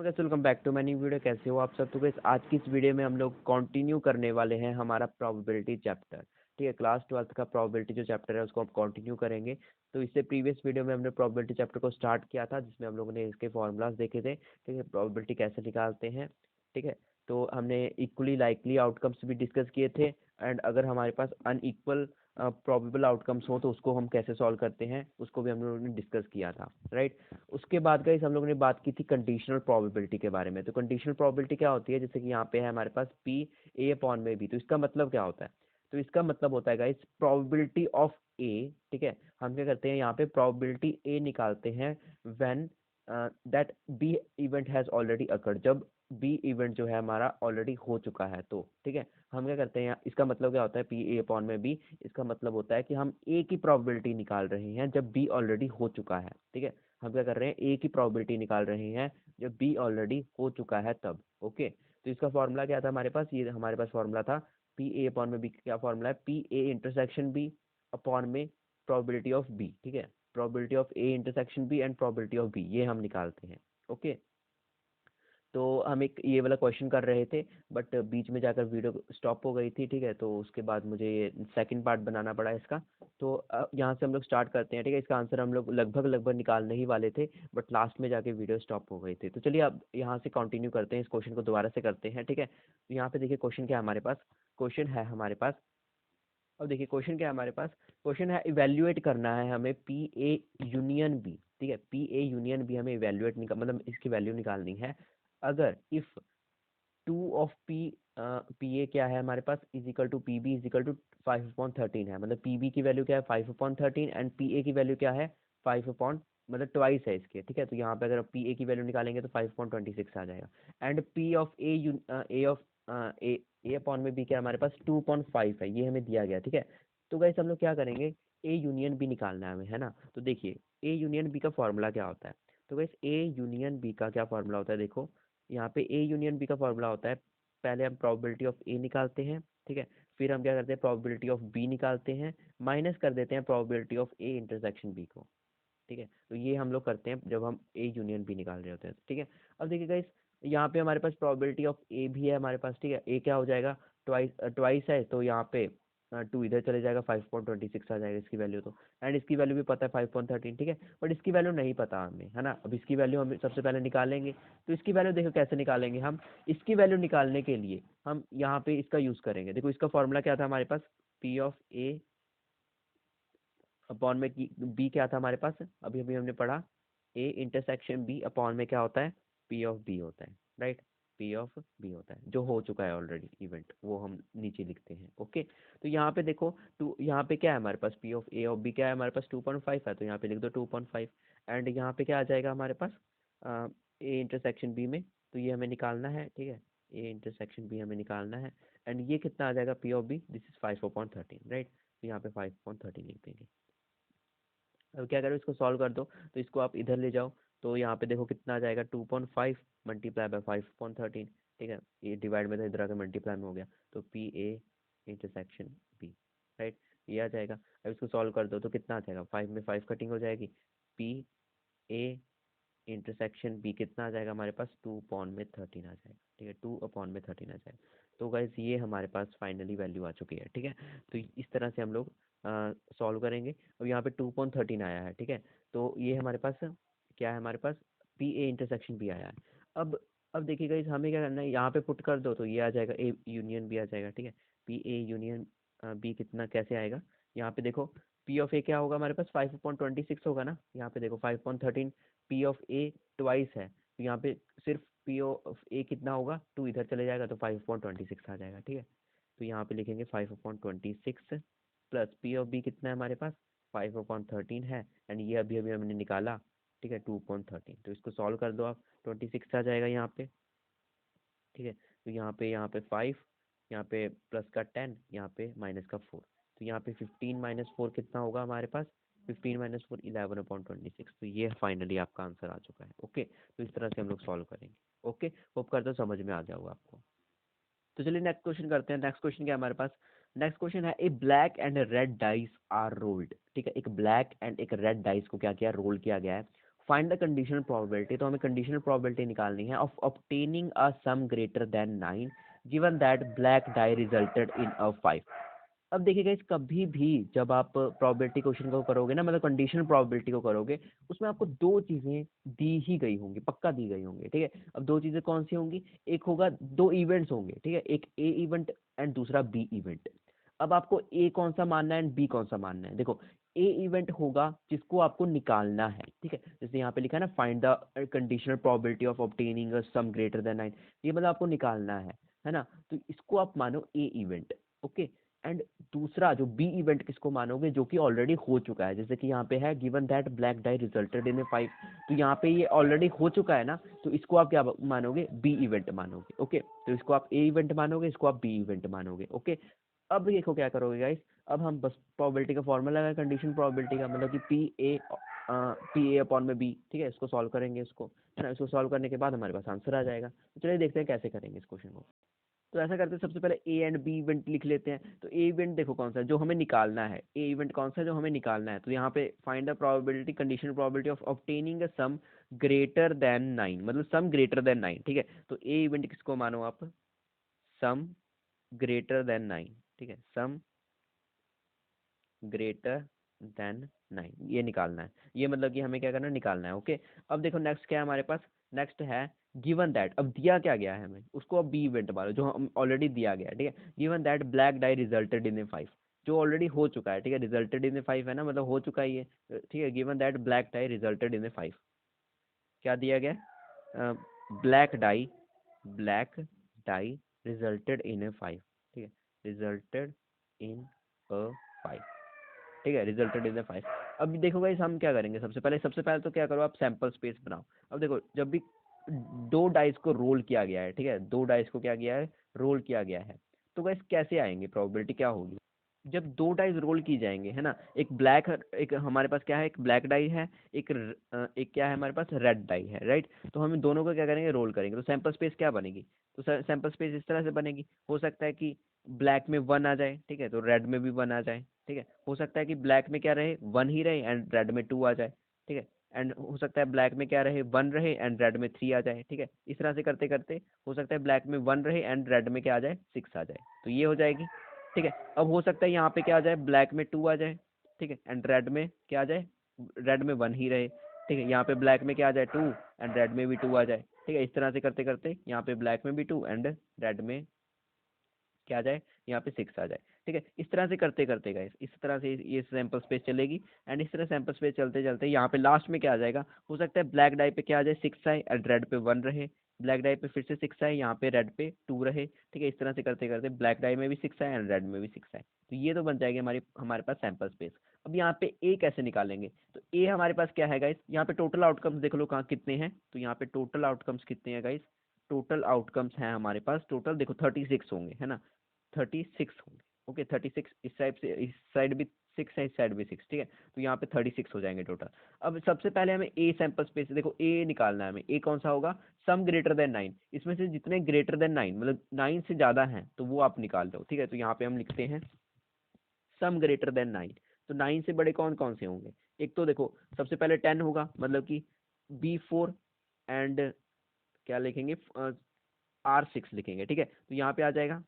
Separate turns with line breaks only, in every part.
Welcome back to many video. कैसे हो आप सब? तो गाइस आज की इस वीडियो में हम लोग कंटिन्यू करने वाले हैं हमारा प्रोबेबिलिटी चैप्टर। ठीक है, क्लास 12th का प्रोबेबिलिटी जो चैप्टर है उसको हम कंटिन्यू करेंगे। तो इससे प्रीवियस वीडियो में हमने प्रोबेबिलिटी चैप्टर को स्टार्ट किया था, जिसमें हम लोगों ने इसके फॉर्मूलाज देखे थे। ठीक है, प्रोबेबिलिटी कैसे निकालते हैं। ठीक है, तो हमने इक्वली लाइकली आउटकम्स भी डिस्कस किए थे, एंड अगर हमारे पास अनइक्वल प्रोबेबल आउटकम्स हो तो उसको हम कैसे सॉल्व करते हैं उसको भी हम लोगों ने डिस्कस किया था, राइट। उसके बाद गाइस हम लोगों ने बात की थी कंडीशनल प्रोबेबिलिटी के बारे में। तो कंडीशनल प्रोबेबिलिटी क्या होती है? जैसे कि यहाँ पे है हमारे पास पी ए अपॉन में बी, तो इसका मतलब क्या होता है? तो इसका मतलब होता है गाइस प्रोबेबिलिटी ऑफ ए। ठीक है, हम क्या करते हैं यहाँ पे प्रोबेबिलिटी ए निकालते हैं when that B event has already occurred, जब बी इवेंट जो है हमारा ऑलरेडी हो चुका है। तो ठीक है, हम क्या करते हैं, इसका मतलब क्या होता है पी ए अपॉन में बी? इसका मतलब होता है कि हम ए की प्रोबेबिलिटी निकाल रहे हैं जब बी ऑलरेडी हो चुका है। ठीक है, हम क्या कर रहे हैं, ए की प्रोबेबिलिटी निकाल रहे हैं जब बी ऑलरेडी हो चुका है तब। ओके, तो इसका फॉर्मूला क्या था हमारे पास? ये हमारे पास फॉर्मूला था पी ए अपॉन में बी। क्या फॉर्मूला है? P A intersection B upon में प्रोबेबिलिटी ऑफ बी। ठीक है, probability of A intersection B and probability of B, ये हम निकालते हैं। ओके, तो हम एक ये वाला क्वेश्चन कर रहे थे, बट बीच में जाकर वीडियो स्टॉप हो गई थी। ठीक है, तो उसके बाद मुझे ये सेकंड पार्ट बनाना पड़ा इसका। तो यहाँ से हम लोग स्टार्ट करते हैं। ठीक है, इसका आंसर हम लोग लगभग लगभग निकालने ही वाले थे, बट लास्ट में जाके वीडियो स्टॉप हो गई थी। तो चलिए अब यहाँ से कंटिन्यू करते हैं, इस क्वेश्चन को दोबारा से करते हैं। ठीक है, तो यहाँ पे देखिए क्वेश्चन क्या है हमारे पास। क्वेश्चन है हमारे पास, अब देखिए क्वेश्चन क्या है हमारे पास। क्वेश्चन है इवेल्युएट करना है हमें पी ए यूनियन बी। ठीक है, पी ए यूनियन बी हमें इवेल्युएट मतलब इसकी वैल्यू निकालनी है। अगर if two of P, P A क्या है हमारे पास, is equal to P B is equal to 5/13 है। मतलब पी बी की वैल्यू क्या है? 5/13, एंड पी ए की वैल्यू क्या है? 5 मतलब ट्वाइस है इसके। ठीक है, तो यहाँ पे अगर पी ए की वैल्यू निकालेंगे तो 5/26 आ जाएगा। And P of A A of A A upon में बी क्या है हमारे पास? 2.5 है, ये हमें दिया गया। ठीक है, तो गाइस हम लोग क्या करेंगे, ए यूनियन बी निकालना है हमें, है ना। तो देखिए ए यूनियन बी का फॉर्मूला क्या होता है? तो गाइस ए यूनियन बी का क्या फॉर्मूला होता है? देखो यहाँ पे ए यूनियन बी का फॉर्मूला होता है, पहले हम प्रोबेबिलिटी ऑफ ए निकालते हैं। ठीक है, फिर हम क्या करते हैं, प्रोबेबिलिटी ऑफ बी निकालते हैं, माइनस कर देते हैं probability of A intersection B को। ठीक है, तो ये हम लोग करते हैं जब हम ए यूनियन बी निकाल रहे होते हैं। ठीक है, अब देखिए गाइस यहाँ पे हमारे पास प्रोबेबिलिटी ऑफ ए भी है हमारे पास। ठीक है, ए क्या हो जाएगा? ट्वाइस, ट्वाइस है, तो यहाँ पे टू इधर चले जाएगा, 5/26 आ जाएगा इसकी वैल्यू तो। एंड इसकी वैल्यू भी पता है 5/13। ठीक है, बट इसकी वैल्यू नहीं पता हमें, है ना। अब इसकी वैल्यू हम सबसे पहले निकालेंगे। तो इसकी वैल्यू देखो कैसे निकालेंगे हम। इसकी वैल्यू निकालने के लिए हम यहाँ पे इसका यूज करेंगे। देखो इसका फॉर्मूला क्या था हमारे पास? पी ऑफ ए अपॉन में बी क्या था हमारे पास? अभी अभी हमने पढ़ा, ए इंटरसेक्शन बी अपॉन में क्या होता है? पी ऑफ बी होता है, राइट। पी ऑफ बी होता है जो हो चुका है ऑलरेडी इवेंट, वो हम नीचे लिखते हैं। ओके, तो यहाँ पे देखो टू, यहाँ पे क्या है हमारे पास? P of A of B क्या है हमारे पास? 2.5 है, तो यहाँ पे लिख दो 2.5। एंड यहाँ पे क्या आ जाएगा हमारे पास? ए इंटरसेक्शन बी में, तो ये हमें निकालना है। ठीक है, ए इंटरसेक्शन बी हमें निकालना है। एंड ये कितना आ जाएगा? P of B, this is 5/13, right. तो यहाँ पे 5/13 लिख देंगे। अब क्या करो, इसको सॉल्व कर दो, तो इसको आप इधर ले जाओ। तो यहाँ पे देखो कितना आ जाएगा? 2.5 मल्टीप्लाई बाय 5/13। ठीक है, ये डिवाइड में था, इधर आकर मल्टीप्लाई में हो गया, तो P A intersection B, right, ये आ जाएगा। अब इसको सॉल्व कर दो तो कितना आ जाएगा? 5 में 5 कटिंग हो जाएगी, पी ए इंटरसेक्शन बी कितना आ जाएगा हमारे पास? 2/13 आ जाएगा। ठीक है, 2/13 आ जाएगा। तो गाइस ये हमारे पास फाइनली वैल्यू आ चुकी है। ठीक है, तो इस तरह से हम लोग सॉल्व करेंगे। अब यहाँ पे 2/13 आया है। ठीक है, तो ये हमारे पास क्या है? हमारे पास पी ए इंटरसेक्शन बी आया है। अब अब देखिए गाइस हमें क्या करना है, यहाँ पे पुट कर दो तो ये आ जाएगा, ए यूनियन बी आ जाएगा। ठीक है, पी ए यूनियन बी कितना कैसे आएगा? यहाँ पे देखो पी ऑफ ए क्या होगा हमारे पास? 5/26 होगा ना। यहाँ पे देखो 5/13, पी ऑफ ए ट्वाइस है, तो यहाँ पे सिर्फ पी ऑफ ए कितना होगा? 2 इधर चले जाएगा, तो 5/26 आ जाएगा। ठीक है, तो यहाँ पे लिखेंगे 5/26 प्लस पी ऑफ बी कितना है हमारे पास? 5/13 है, एंड ये अभी अभी हमने निकाला। ठीक है, 2/13, तो इसको सॉल्व कर दो आप, 26 आ जाएगा यहाँ पे। ठीक है, तो यहाँ पे 5, यहाँ पे प्लस का 10, यहाँ पे माइनस का 4, तो यहाँ पे 15 - 4 कितना होगा हमारे पास? 15 - 4 11/26। तो ये फाइनली आपका आंसर आ चुका है। ओके, तो इस तरह से हम लोग सॉल्व करेंगे। ओके, होप करता हूँ समझ में आ जाऊगा आपको। तो चलिए नेक्स्ट क्वेश्चन करते हैं। नेक्स्ट क्वेश्चन क्या है हमारे पास? नेक्स्ट क्वेश्चन है, a black and red dice are rolled. ठीक है, एक ब्लैक एंड एक रेड डाइस को क्या किया? रोल किया गया है फाइंड द कंडीशनल प्रोबेबिलिटी, तो हमें कंडीशनल प्रोबेबिलिटी निकालनी है of obtaining a sum greater than 9 given that black die resulted in a 5। अब देखिएगा इस कभी भी जब आप प्रोबेबिलिटी क्वेश्चन को करोगे ना, मतलब कंडीशनल प्रोबेबिलिटी को करोगे, उसमें आपको दो चीजें दी ही गई होंगी, पक्का दी गई होंगी, ठीक है। अब दो चीजें कौन सी होंगी, एक होगा दो इवेंट्स होंगे, ठीक है, एक ए इवेंट एंड दूसरा बी इवेंट। अब आपको ए कौन सा मानना है एंड बी कौन सा मानना है। देखो ए इवेंट होगा जिसको आपको निकालना है, ठीक है, जैसे यहाँ पे लिखा है ना find the conditional probability of obtaining some greater than 9, ये मतलब आपको निकालना है ना, तो इसको आप मानो ए इवेंट, ओके। एंड दूसरा जो बी इवेंट किसको मानोगे, जो कि ऑलरेडी हो चुका है, जैसे कि यहाँ पे है given that black die resulted in a 5, तो यहाँ पे ये ऑलरेडी हो चुका है ना, तो इसको आप क्या मानोगे, बी इवेंट मानोगे, ओके। तो इसको आप ए इवेंट मानोगे, इसको आप बी इवेंट मानोगे, ओके। अब देखो क्या करोगे गाइस, अब हम बस प्रोबेबिलिटी का फॉर्मूला है कंडीशन प्रोबेबिलिटी का, मतलब कि पी ए अपॉन में बी, ठीक है, इसको सॉल्व करेंगे, इसको है ना, इसको सॉल्व करने के बाद हमारे पास आंसर आ जाएगा। तो चलिए देखते हैं कैसे करेंगे इस क्वेश्चन को। तो ऐसा करते हैं, सबसे पहले ए एंड बी इवेंट लिख लेते हैं। तो ए इवेंट देखो कौन सा है जो हमें निकालना है, ए इवेंट कौन सा है जो हमें निकालना है, तो यहाँ पे find the probability conditional probability of obtaining a sum greater than 9, मतलब सम ग्रेटर देन 9, ठीक है। तो ए इवेंट किसको मानो आप, सम ग्रेटर देन 9, ठीक है, सम ग्रेटर देन 9 ये निकालना है, ये मतलब कि हमें क्या करना है, निकालना है, ओके। अब देखो नेक्स्ट क्या है हमारे पास, नेक्स्ट है गिवन दैट, अब दिया क्या गया है हमें, उसको अब बी इवेंट मानो जो हम ऑलरेडी दिया गया है, ठीक है। Given that black die resulted in a 5, जो ऑलरेडी हो चुका है, ठीक है, रिजल्टेड इन ए 5 है ना, मतलब हो चुका है ये, ठीक है। Given that black die resulted in a 5, क्या दिया गया, black die resulted in a 5, ठीक है, रिजल्टेड इन अ 5, ठीक है, रिजल्टेड इन द 5। अब देखो गाइस हम क्या करेंगे, सबसे पहले तो क्या करो, आप सैंपल स्पेस बनाओ। अब देखो जब भी दो डाइस को रोल किया गया है, ठीक है, दो डाइस को क्या किया है, रोल किया गया है, तो गाइस कैसे आएंगे, प्रोबेबिलिटी क्या होगी, जब दो डाइस रोल की जाएंगे, है ना, एक हमारे पास क्या है, एक ब्लैक डाई है, एक क्या है हमारे पास, रेड डाई है, राइट। तो हम इन दोनों को क्या करेंगे, रोल करेंगे, तो सैंपल स्पेस क्या बनेगी, तो सैंपल स्पेस इस तरह से बनेगी, हो सकता है कि ब्लैक में 1 आ जाए, ठीक है, तो रेड में भी 1 आ जाए, ठीक है, हो सकता है कि ब्लैक में क्या रहे, 1 ही रहे एंड रेड में 2 आ जाए, ठीक है, एंड हो सकता है ब्लैक में क्या रहे, 1 रहे एंड रेड में 3 आ जाए, ठीक है। इस तरह से करते करते हो सकता है ब्लैक में 1 रहे एंड रेड में क्या आ जाए, 6 आ जाए, तो ये हो जाएगी, ठीक है। अब हो सकता है यहाँ पे क्या आ जाए, ब्लैक में 2 आ जाए, ठीक है, एंड रेड में क्या आ जाए, रेड में 1 ही रहे, ठीक है, यहाँ पे ब्लैक में क्या आ जाए, 2 एंड रेड में भी 2 आ जाए, ठीक है। इस तरह से करते करते यहाँ पे ब्लैक में भी 2 एंड रेड में क्या आ जाए, यहाँ पे 6 आ जाए, ठीक है। इस तरह से करते करते गाइस, इस तरह से ये सैंपल स्पेस चलेगी एंड इस तरह सैंपल स्पेस चलते चलते यहाँ पे लास्ट में क्या आ जाएगा, हो सकता है ब्लैक डाई पे क्या आ जाए, 6 आए एंड रेड पे 1 रहे, ब्लैक डाई पे फिर से 6 आए, यहाँ पे रेड पे 2 रहे, ठीक है। इस तरह से करते करते ब्लैक डाई में भी 6 आए एंड रेड में भी 6 आए, तो ये तो बन जाएगी हमारे पास सैंपल स्पेस। अब यहाँ पे ए कैसे निकालेंगे, तो ए हमारे पास क्या है गाइस, यहाँ पे टोटल आउटकम्स देख लो कहाँ कितने हैं, तो यहाँ पे टोटल आउटकम्स कितने हैं गाइस, टोटल आउटकम्स हैं हमारे पास, टोटल देखो 36 होंगे, है ना, 36 होंगे, ओके। 36 इस साइड से, इस साइड भी 6 है, इस साइड भी 6, ठीक है, तो यहाँ पे 36 हो जाएंगे टोटल। अब सबसे पहले हमें ए सैंपल स्पेस, देखो ए निकालना है हमें, ए कौन सा होगा, सम ग्रेटर देन 9, इसमें से जितने ग्रेटर देन 9 मतलब 9 से ज़्यादा हैं तो वो आप निकाल दो, ठीक है। तो यहाँ पे हम लिखते हैं सम ग्रेटर देन 9, तो 9 से बड़े कौन कौन से होंगे, एक तो देखो सबसे पहले 10 होगा, मतलब कि B4 एंड क्या लिखेंगे, R6 लिखेंगे, ठीक है। तो यहाँ पे आ जाएगा,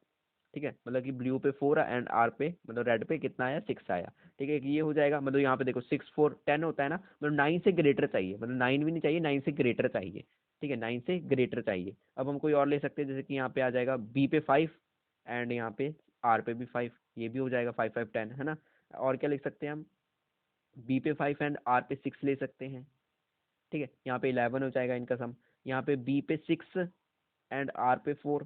ठीक है, मतलब कि ब्लू पे 4 एंड आर पे मतलब रेड पे कितना आया, 6 आया, ठीक है। ये हो जाएगा, मतलब यहाँ पे देखो 6 4 10 होता है ना, मतलब 9 से ग्रेटर चाहिए, मतलब 9 भी नहीं चाहिए, 9 से ग्रेटर चाहिए, ठीक है, 9 से ग्रेटर चाहिए। अब हम कोई और ले सकते हैं, जैसे कि यहाँ पे आ जाएगा बी पे 5 एंड यहाँ पे आर पे भी 5, ये भी हो जाएगा 5 5 10, है ना। और क्या लिख सकते हैं हम, बी पे 5 एंड आर पे 6 ले सकते हैं, ठीक है, यहाँ पे 11 हो जाएगा इनका सम। यहाँ पे बी पे 6 एंड आर पे 4,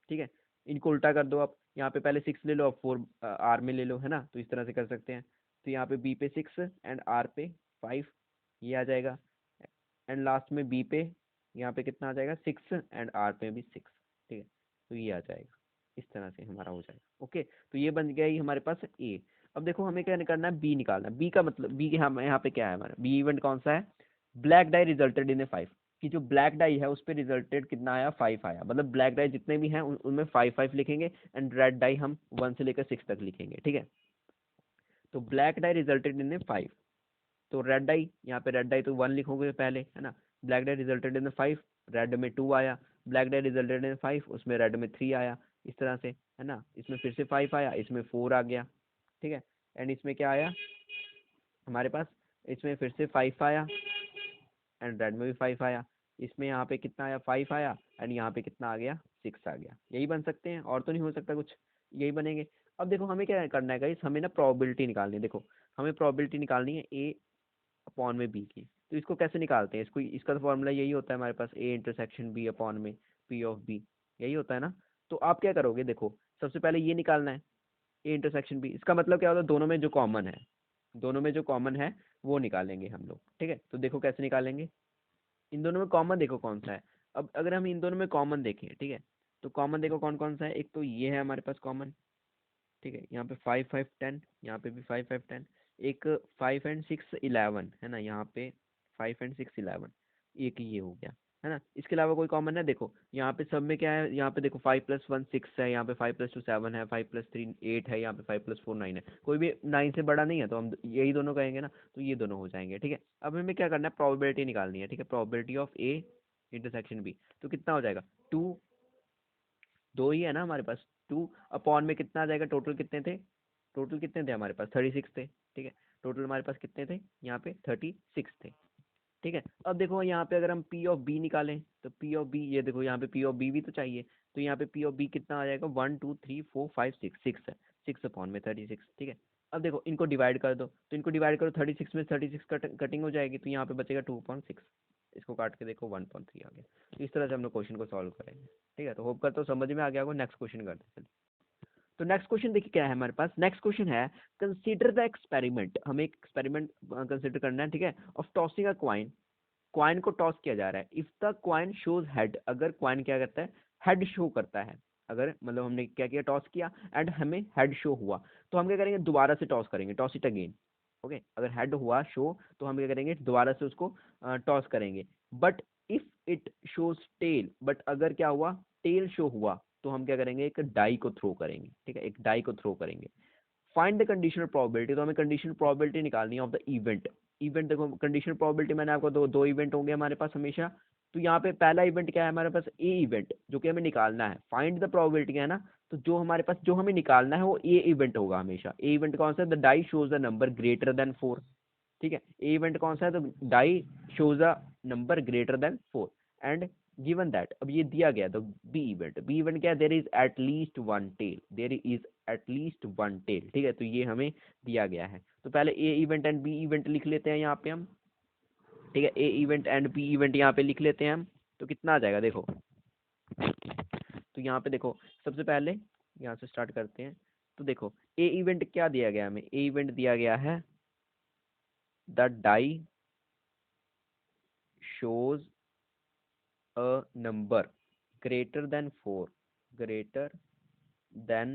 ठीक है, इनको उल्टा कर दो आप, यहाँ पे पहले 6 ले लो, अब 4 आर में ले लो, है ना, तो इस तरह से कर सकते हैं। तो यहाँ पे बी पे 6 एंड आर पे 5 ये आ जाएगा, एंड लास्ट में बी पे यहाँ पे कितना आ जाएगा, 6 एंड आर पे भी 6, ठीक है, तो ये आ जाएगा, इस तरह से हमारा हो जाएगा, ओके। तो ये बन गया ही हमारे पास ए। अब देखो हमें क्या करना है, बी निकालना है, बी का मतलब बी के यहाँ पे क्या है हमारा, बी इवेंट कौन सा है, black die resulted in a 5, कि जो ब्लैक डाई है उस पर रिजल्टेड कितना आया, 5 आया, मतलब ब्लैक डाई जितने भी हैं उनमें 5 5 लिखेंगे एंड रेड डाई हम 1 से लेकर 6 तक लिखेंगे, ठीक है। तो black die resulted in a 5, तो रेड डाई, यहाँ पे रेड डाई तो 1 लिखोगे पहले, है ना। ब्लैक डाई रिजल्टेड इन 5, रेड में 2 आया। ब्लैक डाई रिजल्टेड इन 5, उसमें रेड में 3 आया, इस तरह से, है ना। इसमें फिर से 5 आया, इसमें 4 आ गया, ठीक है। एंड इसमें क्या आया हमारे पास, इसमें फिर से 5 आया एंड रेड में भी 5 आया। इसमें यहाँ पे कितना आया, 5 आया एंड यहाँ पे कितना आ गया, 6 आ गया। यही बन सकते हैं, और तो नहीं हो सकता कुछ, यही बनेंगे। अब देखो हमें क्या करना है गाइस, हमें ना प्रोबेबिलिटी निकालनी है। देखो हमें प्रोबेबिलिटी निकालनी है ए अपॉन में बी की। तो इसको कैसे निकालते हैं, इसको, इसका तो फॉर्मूला यही होता है हमारे पास, ए इंटरसेक्शन बी अपॉन में पी ऑफ बी, यही होता है ना। तो आप क्या करोगे, देखो सबसे पहले ये निकालना है ए इंटरसेक्शन बी। इसका मतलब क्या होता है, दोनों में जो कॉमन है, दोनों में जो कॉमन है वो निकालेंगे हम लोग, ठीक है। तो देखो कैसे निकालेंगे, इन दोनों में कॉमन देखो कौन सा है। अब अगर हम इन दोनों में कॉमन देखें, ठीक है, तो कॉमन देखो कौन कौन सा है। एक तो ये है हमारे पास कॉमन, ठीक है, यहाँ पे 5 5 10, यहाँ पे भी 5 5 10। एक 5 एंड 6 11 है ना, यहाँ पे 5 एंड 6 11, एक ये हो गया, है ना। इसके अलावा कोई कॉमन है, देखो यहाँ पे सब में क्या है, यहाँ पे देखो 5 + 1 6 है, यहाँ पे 5 + 2 7 है, 5 + 3 8 है, यहाँ पे 5 + 4 9 है। कोई भी 9 से बड़ा नहीं है, तो हम यही दोनों कहेंगे ना, तो ये दोनों हो जाएंगे, ठीक है। अब हमें क्या करना है, प्रोबेबिलिटी निकालनी है, ठीक है। Probability of A intersection B, तो कितना हो जाएगा, 2, 2 ही है ना हमारे पास, 2 अपॉन में कितना आ जाएगा, टोटल कितने थे, टोटल कितने थे हमारे पास, 36 थे, ठीक है। टोटल हमारे पास कितने थे, यहाँ पे 36 थे, ठीक है। अब देखो यहाँ पे अगर हम पी ऑफ बी निकालें, तो पी ऑफ बी, ये देखो यहाँ पे पी ऑफ बी भी तो चाहिए। तो यहाँ पे पी ऑफ बी कितना आ जाएगा, 1 2 3 4 5 6, 6 है, 6 अपॉन में 36, ठीक है। अब देखो इनको डिवाइड कर दो, तो इनको डिवाइड करो, 36 में 36 कटिंग हो जाएगी, तो यहाँ पे बचेगा 2/6। इसको काट के देखो 1/3 आ गया। तो इस तरह से हम लोग क्वेश्चन को सॉल्व करेंगे, ठीक है। तो होप करता हूँ समझ में आ गया होगा। नेक्स्ट क्वेश्चन करते हैं। तो नेक्स्ट क्वेश्चन देखिए क्या है हमारे पास, नेक्स्ट क्वेश्चन है, कंसीडर द एक्सपेरिमेंट। हमें एक एक्सपेरिमेंट कंसीडर करना है, ठीक है, of tossing a coin. Coin को टॉस किया जा रहा है। If the coin shows head, अगर क्वाइन क्या करता है, हेड शो करता है, अगर मतलब हमने क्या किया, टॉस किया एंड हमें हेड शो हुआ, तो हम क्या करेंगे, दोबारा से टॉस करेंगे, टॉस इट अगेन, ओके। अगर हेड हुआ शो, तो हम क्या करेंगे, दोबारा से उसको टॉस करेंगे। But if it shows tail, but अगर क्या हुआ, टेल शो हुआ, तो हम क्या करेंगे, एक डाई को थ्रो करेंगे, ठीक है, एक डाई को थ्रो करेंगे। फाइंड द कंडीशनल प्रोबेबिलिटी, तो हमें कंडीशनल प्रोबेबिलिटी निकालनी है ऑफ द इवेंट। इवेंट देखो, कंडीशनल प्रोबेबिलिटी मैंने आपको दो इवेंट होंगे हमारे पास हमेशा। तो यहाँ पे पहला इवेंट क्या है हमारे पास, ए इवेंट, जो कि हमें निकालना है। फाइंड द प्रोबेबिलिटी है ना, तो जो हमारे पास, जो हमें निकालना है वो ए इवेंट होगा हमेशा। ए इवेंट कौन सा है, the die shows the number greater than 4, ठीक है। ए इवेंट कौन सा है, तो die shows a number greater than 4 and given that, अब ये दिया गया, तो बी इवेंट, बी इवेंट क्या है, there is at least one tail, there is at least one tail, ठीक है। तो ये हमें दिया गया है। तो पहले ए इवेंट एंड बी इवेंट लिख लेते हैं यहाँ पे हम, ठीक है। A event and B event यहाँ पे लिख लेते हैं हम। तो कितना आ जाएगा देखो, तो यहाँ पे देखो सबसे पहले यहाँ से स्टार्ट करते हैं। तो देखो ए इवेंट क्या दिया गया हमें, ए इवेंट दिया गया है, the die shows a number greater than 4, greater than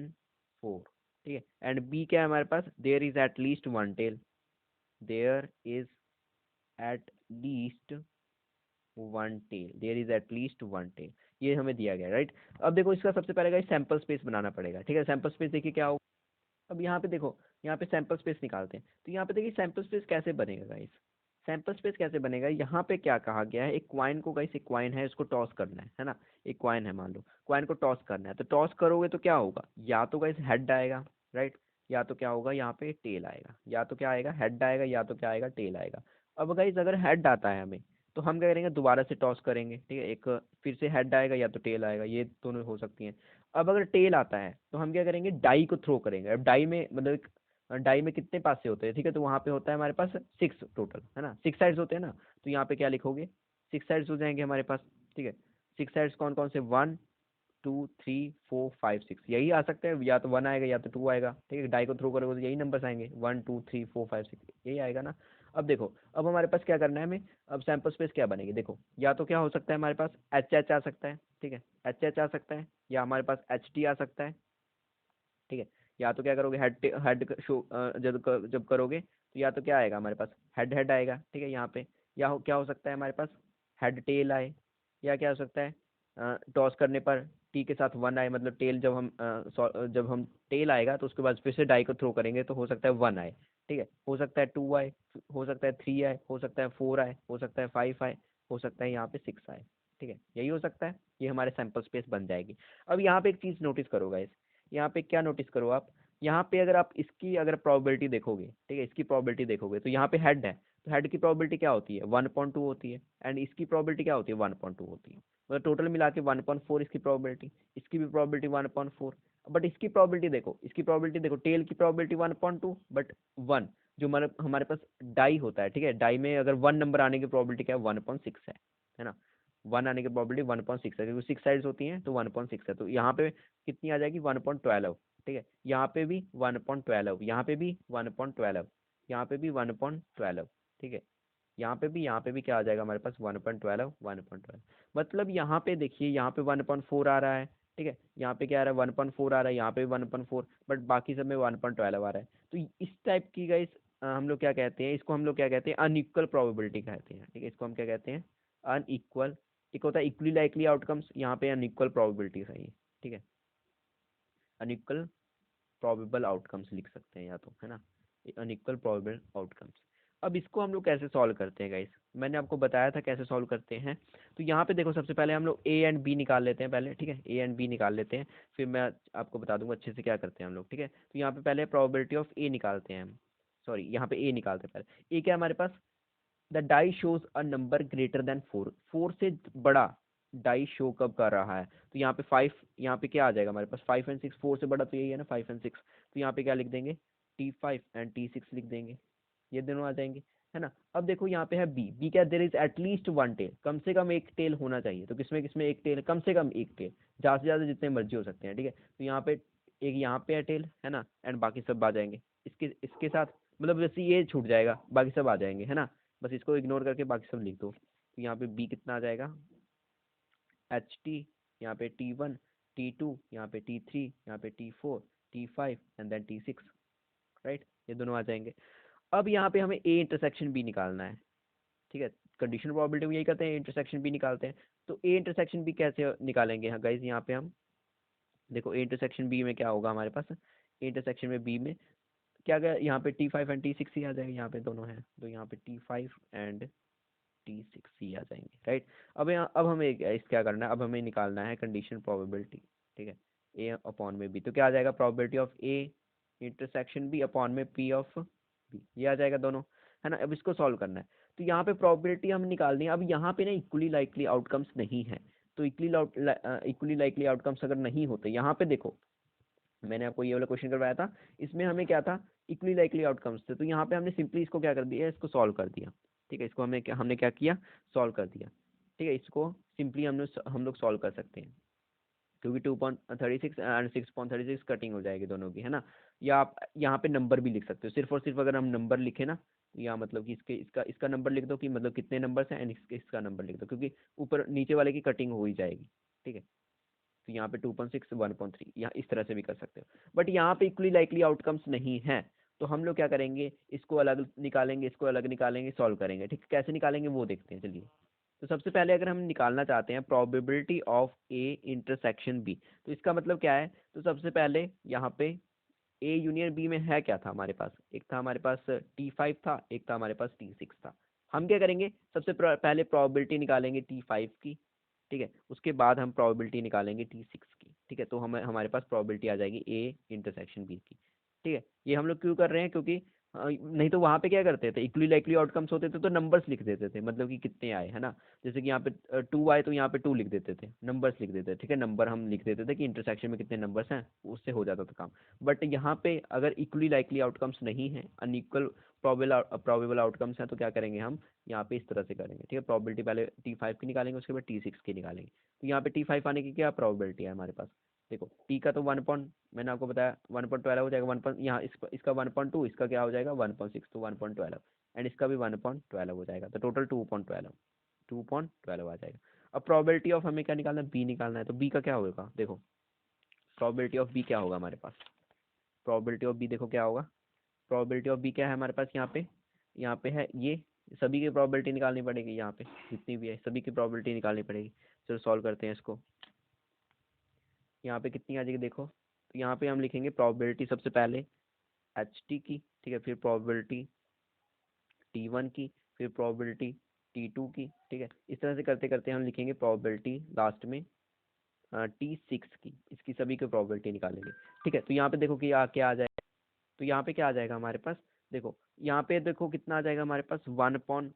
4, ठीक है। एंड बी क्या है हमारे पास, there is at least one tail, there is at least one tail, there is at least one tail, ये हमें दिया गया, राइट। अब देखो इसका सबसे पहले का सैंपल स्पेस बनाना पड़ेगा, ठीक है। सैंपल स्पेस देखिए क्या होगा, अब यहाँ पे देखो, यहाँ पे सैंपल स्पेस निकालते हैं। तो यहाँ पे देखिए सैंपल स्पेस कैसे बनेगा गाइस, सैंपल स्पेस कैसे बनेगा, यहाँ पे क्या कहा गया है, एक क्वाइन को गाइस, एक क्वाइन है, इसको टॉस करना है ना। एक क्वाइन है, मान लो क्वाइन को टॉस करना है। तो टॉस करोगे तो क्या होगा, या तो गाइस हेड आएगा, राइट, या तो क्या होगा, यहाँ पे टेल आएगा, या तो क्या आएगा, हेड आएगा, या तो क्या आएगा, टेल आएगा। अब गाइस अगर हेड आता है हमें, तो हम क्या करेंगे, दोबारा से टॉस करेंगे, ठीक है। एक फिर से हेड आएगा या तो टेल आएगा, ये दोनों हो सकती हैं। अब अगर टेल आता है, तो हम क्या करेंगे, डाई को थ्रो करेंगे। अब डाई में मतलब डाई में कितने पासे होते हैं, ठीक है, तो वहाँ पे होता है हमारे पास 6 टोटल, है ना, 6 साइड्स होते हैं ना। तो यहाँ पे क्या लिखोगे, 6 साइड्स हो जाएंगे हमारे पास, ठीक है। 6 साइड्स कौन कौन से, 1 2 3 4 5 6, यही आ सकते हैं, या तो 1 आएगा या तो 2 आएगा, ठीक है। डाई को थ्रो करोगे तो यही नंबर्स आएंगे, 1 2 3 4 5 6, यही आएगा ना। अब देखो, अब हमारे पास क्या करना है हमें, अब सैंपल स्पेस क्या बनेगी, देखो या तो क्या हो सकता है हमारे पास, एच एच आ सकता है, ठीक है, एच एच आ सकता है, या हमारे पास एच टी आ सकता है, ठीक है। या तो क्या करोगे, हेड शो जब करोगे, तो या तो क्या आएगा हमारे पास, हेड हेड आएगा, ठीक है, यहाँ पे। या क्या हो सकता है हमारे पास, हेड टेल आए, या क्या हो सकता है, टॉस करने पर टी के साथ 1 आए, मतलब टेल जब हम टेल आएगा तो उसके बाद फिर से डाई को थ्रो करेंगे तो हो सकता है 1 आए, ठीक है, हो सकता है 2 आए, हो सकता है 3 आए, हो सकता है 4 आए, हो सकता है 5 आए, हो सकता है यहाँ पे 6 आए। ठीक है, यही हो सकता है, ये हमारे सैंपल स्पेस बन जाएगी। अब यहाँ पे एक चीज़ नोटिस करो गाइस, यहाँ पे क्या नोटिस करो आप, यहाँ पे अगर आप इसकी अगर प्रोबेबिलिटी देखोगे, ठीक है, इसकी प्रोबेबिलिटी देखोगे तो यहाँ पे हेड है, तो हेड की प्रोबेबिलिटी क्या होती है 1.2 होती है, एंड इसकी प्रोबेबिलिटी क्या होती है 1.2 होती है, मतलब टोटल मिला के 1.4 इसकी प्रोबेबिलिटी, इसकी भी प्रोबेबिलिटी 1.4। बट इसकी प्रोबेबिलिटी देखो, इसकी प्रोबेबिलिटी देखो, टेल की प्रोबेबिलिटी 1.2 बट 1, जो हमारे हमारे पास डाई होता है, ठीक है, डाई में अगर 1 नंबर आने की प्रोबेबिलिटी क्या है 1.6 है ना, 1 आने की प्रोबेबिलिटी 1.6 है, क्योंकि 6 साइड्स होती हैं तो 1.6 है, तो यहाँ पे कितनी आ जाएगी 1.12। ठीक है, यहाँ पे भी 1.12, यहाँ पे भी 1.12, यहाँ पे भी 1.12। ठीक है, यहाँ पे भी क्या आ जाएगा हमारे पास 1.12 1.12, मतलब यहाँ पे देखिए, यहाँ पे 1.4 आ रहा है, ठीक है, यहाँ पे क्या आ रहा है 1.4 आ रहा है, यहाँ पे 1.4, बट बाकी सब में 1.12 आ रहा है। तो इस टाइप की गाइस हम लोग क्या कहते हैं, इसको हम लोग क्या कहते हैं अनइक्वल प्रोबेबिलिटी कहते हैं। ठीक है, इसको हम क्या कहते हैं अनइक्वल, एक होता है इक्वली लाइकली आउटकम्स, यहाँ पे अनइक्वल प्रोबेबिलिटी है ये। ठीक है, अनइक्वल प्रोबेबल आउटकम्स लिख सकते हैं या तो, है ना, अनइक्वल प्रोबेबल आउटकम्स। अब इसको हम लोग कैसे सॉल्व करते हैं गाइस, मैंने आपको बताया था कैसे सॉल्व करते हैं। तो यहाँ पे देखो, सबसे पहले हम लोग ए एंड बी निकाल लेते हैं पहले, ठीक है, ए एंड बी निकाल लेते हैं, फिर मैं आपको बता दूंगा अच्छे से क्या करते हैं हम लोग। ठीक है, तो यहाँ पे पहले प्रोबेबिलिटी ऑफ ए निकालते हैं हम, सॉरी यहाँ पे ए निकालते हैं पहले। ए क्या है हमारे पास, the die shows a number greater than 4, 4 से बड़ा डाई शो कब कर रहा है, तो यहाँ पे 5, यहाँ पे क्या आ जाएगा हमारे पास 5 एंड 6, 4 से बड़ा तो यही है ना 5 एंड 6, तो यहाँ पे क्या लिख देंगे T5 एंड T6 लिख देंगे, ये दोनों आ जाएंगे, है ना। अब देखो यहाँ पे है बी, बी क्या, there is at least one tail, कम से कम एक टेल होना चाहिए, तो किसमें किसमें एक टेल, कम से कम एक टेल, ज़्यादा से ज़्यादा जितने मर्जी हो सकते हैं। ठीक है, तो यहाँ पे एक यहाँ पे है टेल, है ना, एंड बाकी सब आ जाएंगे इसके इसके साथ, मतलब वैसे ये छूट जाएगा, बाकी सब आ जाएंगे, है ना, बस इसको इग्नोर करके बाकी सब लिख दो। तो यहाँ पे बी कितना आ जाएगा HT, यहाँ पे T1 T2, यहाँ पे T3, यहाँ पे T4 T5 and then T6, right, ये दोनों आ जाएंगे। अब यहाँ पे हमें ए इंटरसेक्शन बी निकालना है। ठीक है, कंडीशनल प्रोबेबिलिटी में यही करते हैं, इंटरसेक्शन बी निकालते हैं। तो ए इंटरसेक्शन बी कैसे निकालेंगे, हाँ गाइज, यहाँ पे हम देखो ए इंटरसेक्शन बी में क्या होगा हमारे पास, ए इंटरसेक्शन में बी में क्या क्या, यहाँ पे T5 एंड T6 ही आ जाएगा, यहाँ पे दोनों हैं तो यहाँ पे T5 एंड T6 ही आ जाएंगे, राइट। अब यहाँ अब हमें इस क्या करना है, अब हमें निकालना है कंडीशन प्रोबेबिलिटी। ठीक है, ए अपॉन में बी, तो क्या आ जाएगा probability of A intersection B upon में पी ऑफ बी, ये आ जाएगा दोनों, है ना। अब इसको सॉल्व करना है, तो यहाँ पे प्रोबेबिलिटी हम निकालनी है। अब यहाँ पे ना इक्वली लाइकली आउटकम्स नहीं है, तो इक्वली लाइकली आउटकम्स अगर नहीं होते, यहाँ पे देखो मैंने आपको ये वाला क्वेश्चन करवाया था, इसमें हमें क्या था इक्वली लाइकली आउटकम्स थे, तो यहाँ पे हमने सिंपली इसको क्या कर दिया, इसको सॉल्व कर दिया। ठीक है, इसको हमने क्या किया, सॉल्व कर दिया। ठीक है, इसको सिंपली हम लोग सॉल्व कर सकते हैं, क्योंकि 2.36 एंड 6.36 कटिंग हो जाएगी दोनों की, है ना। या आप यहाँ पे नंबर भी लिख सकते हो, सिर्फ और सिर्फ अगर हम नंबर लिखे ना, या मतलब कि इसके इसका इसका नंबर लिख दो कि मतलब कितने नंबर्स हैं, एंड इसका नंबर लिख दो, क्योंकि ऊपर नीचे वाले की कटिंग हो ही जाएगी। ठीक है, तो यहाँ पे 2.6 1.3 यहाँ इस तरह से भी कर सकते हो, बट यहाँ पे इक्वली लाइकली आउटकम्स नहीं है, तो हम लोग क्या करेंगे, इसको अलग निकालेंगे, इसको अलग निकालेंगे, सॉल्व करेंगे। ठीक है, कैसे निकालेंगे वो देखते हैं, चलिए। तो सबसे पहले अगर हम निकालना चाहते हैं probability of A intersection B, तो इसका मतलब क्या है, तो सबसे पहले यहाँ पे ए यूनियन बी में है क्या था हमारे पास, एक था हमारे पास T5 था, एक था हमारे पास T6 था। हम क्या करेंगे, सबसे पहले प्रोबेबिलिटी निकालेंगे T5 की, ठीक है, उसके बाद हम प्रोबेबिलिटी निकालेंगे T6 की। ठीक है, तो हमारे पास प्रोबेबिलिटी आ जाएगी ए इंटरसेक्शन बी की। ठीक है, ये हम लोग क्यों कर रहे हैं, क्योंकि नहीं तो वहाँ पे क्या करते थे, इक्वली लाइकली आउटकम्स होते थे तो नंबर्स लिख देते थे, मतलब कि कितने आए, है ना। जैसे कि यहाँ पे 2 आए तो यहाँ पे 2 लिख देते थे, नंबर्स लिख देते थे। ठीक है, नंबर हम लिख देते थे कि इंटरसेक्शन में कितने नंबर्स हैं, उससे हो जाता था काम। बट यहाँ पे अगर इक्वली लाइकली आउटकम्स नहीं है, अनइक्वल प्रोबेबल आउटकम्स हैं, तो क्या करेंगे हम यहाँ पे इस तरह से करेंगे। ठीक है, प्रोबेबिलिटी पहले T5 की निकालेंगे, उसके बाद T6 की निकालेंगे। तो यहाँ पे T5 आने की क्या प्रोबेबिलिटी है हमारे पास, देखो टी का तो मैंने आपको बताया 1.12 हो जाएगा, यहाँ इसका 1.2, इसका क्या हो जाएगा 1.6, तो 1.12, एंड इसका भी 1.12 हो जाएगा, तो टोटल 2.12 आ जाएगा। अब प्रोबेबिलिटी ऑफ हमें क्या निकालना है, बी निकालना है, तो बी का क्या होगा, देखो प्रोबेबिलिटी ऑफ बी क्या होगा हमारे पास, प्रोबेबिलिटी ऑफ बी देखो क्या होगा, प्रोबेबिलिटी ऑफ बी क्या है हमारे पास, यहाँ पे है ये, सभी की प्रोबेबिलिटी निकालनी पड़ेगी, यहाँ पे जितनी भी है सभी की प्रोबेबिलिटी निकालनी पड़ेगी। चलो सॉल्व करते हैं इसको, यहाँ पे कितनी आ जाएगी देखो, तो यहाँ पे हम लिखेंगे प्रोबेबिलिटी सबसे पहले HT की, ठीक है, फिर प्रोबेबिलिटी T1 की, फिर प्रोबेबिलिटी T2 की, ठीक है। इस तरह से करते करते हम लिखेंगे प्रोबेबिलिटी लास्ट में T6 की, इसकी सभी की प्रोबेबिलिटी निकालेंगे, ठीक है। तो यहाँ पे देखो कि क्या आ जाएगा, तो यहाँ पे क्या आ जाएगा हमारे पास, देखो यहाँ पे देखो कितना आ जाएगा हमारे पास 1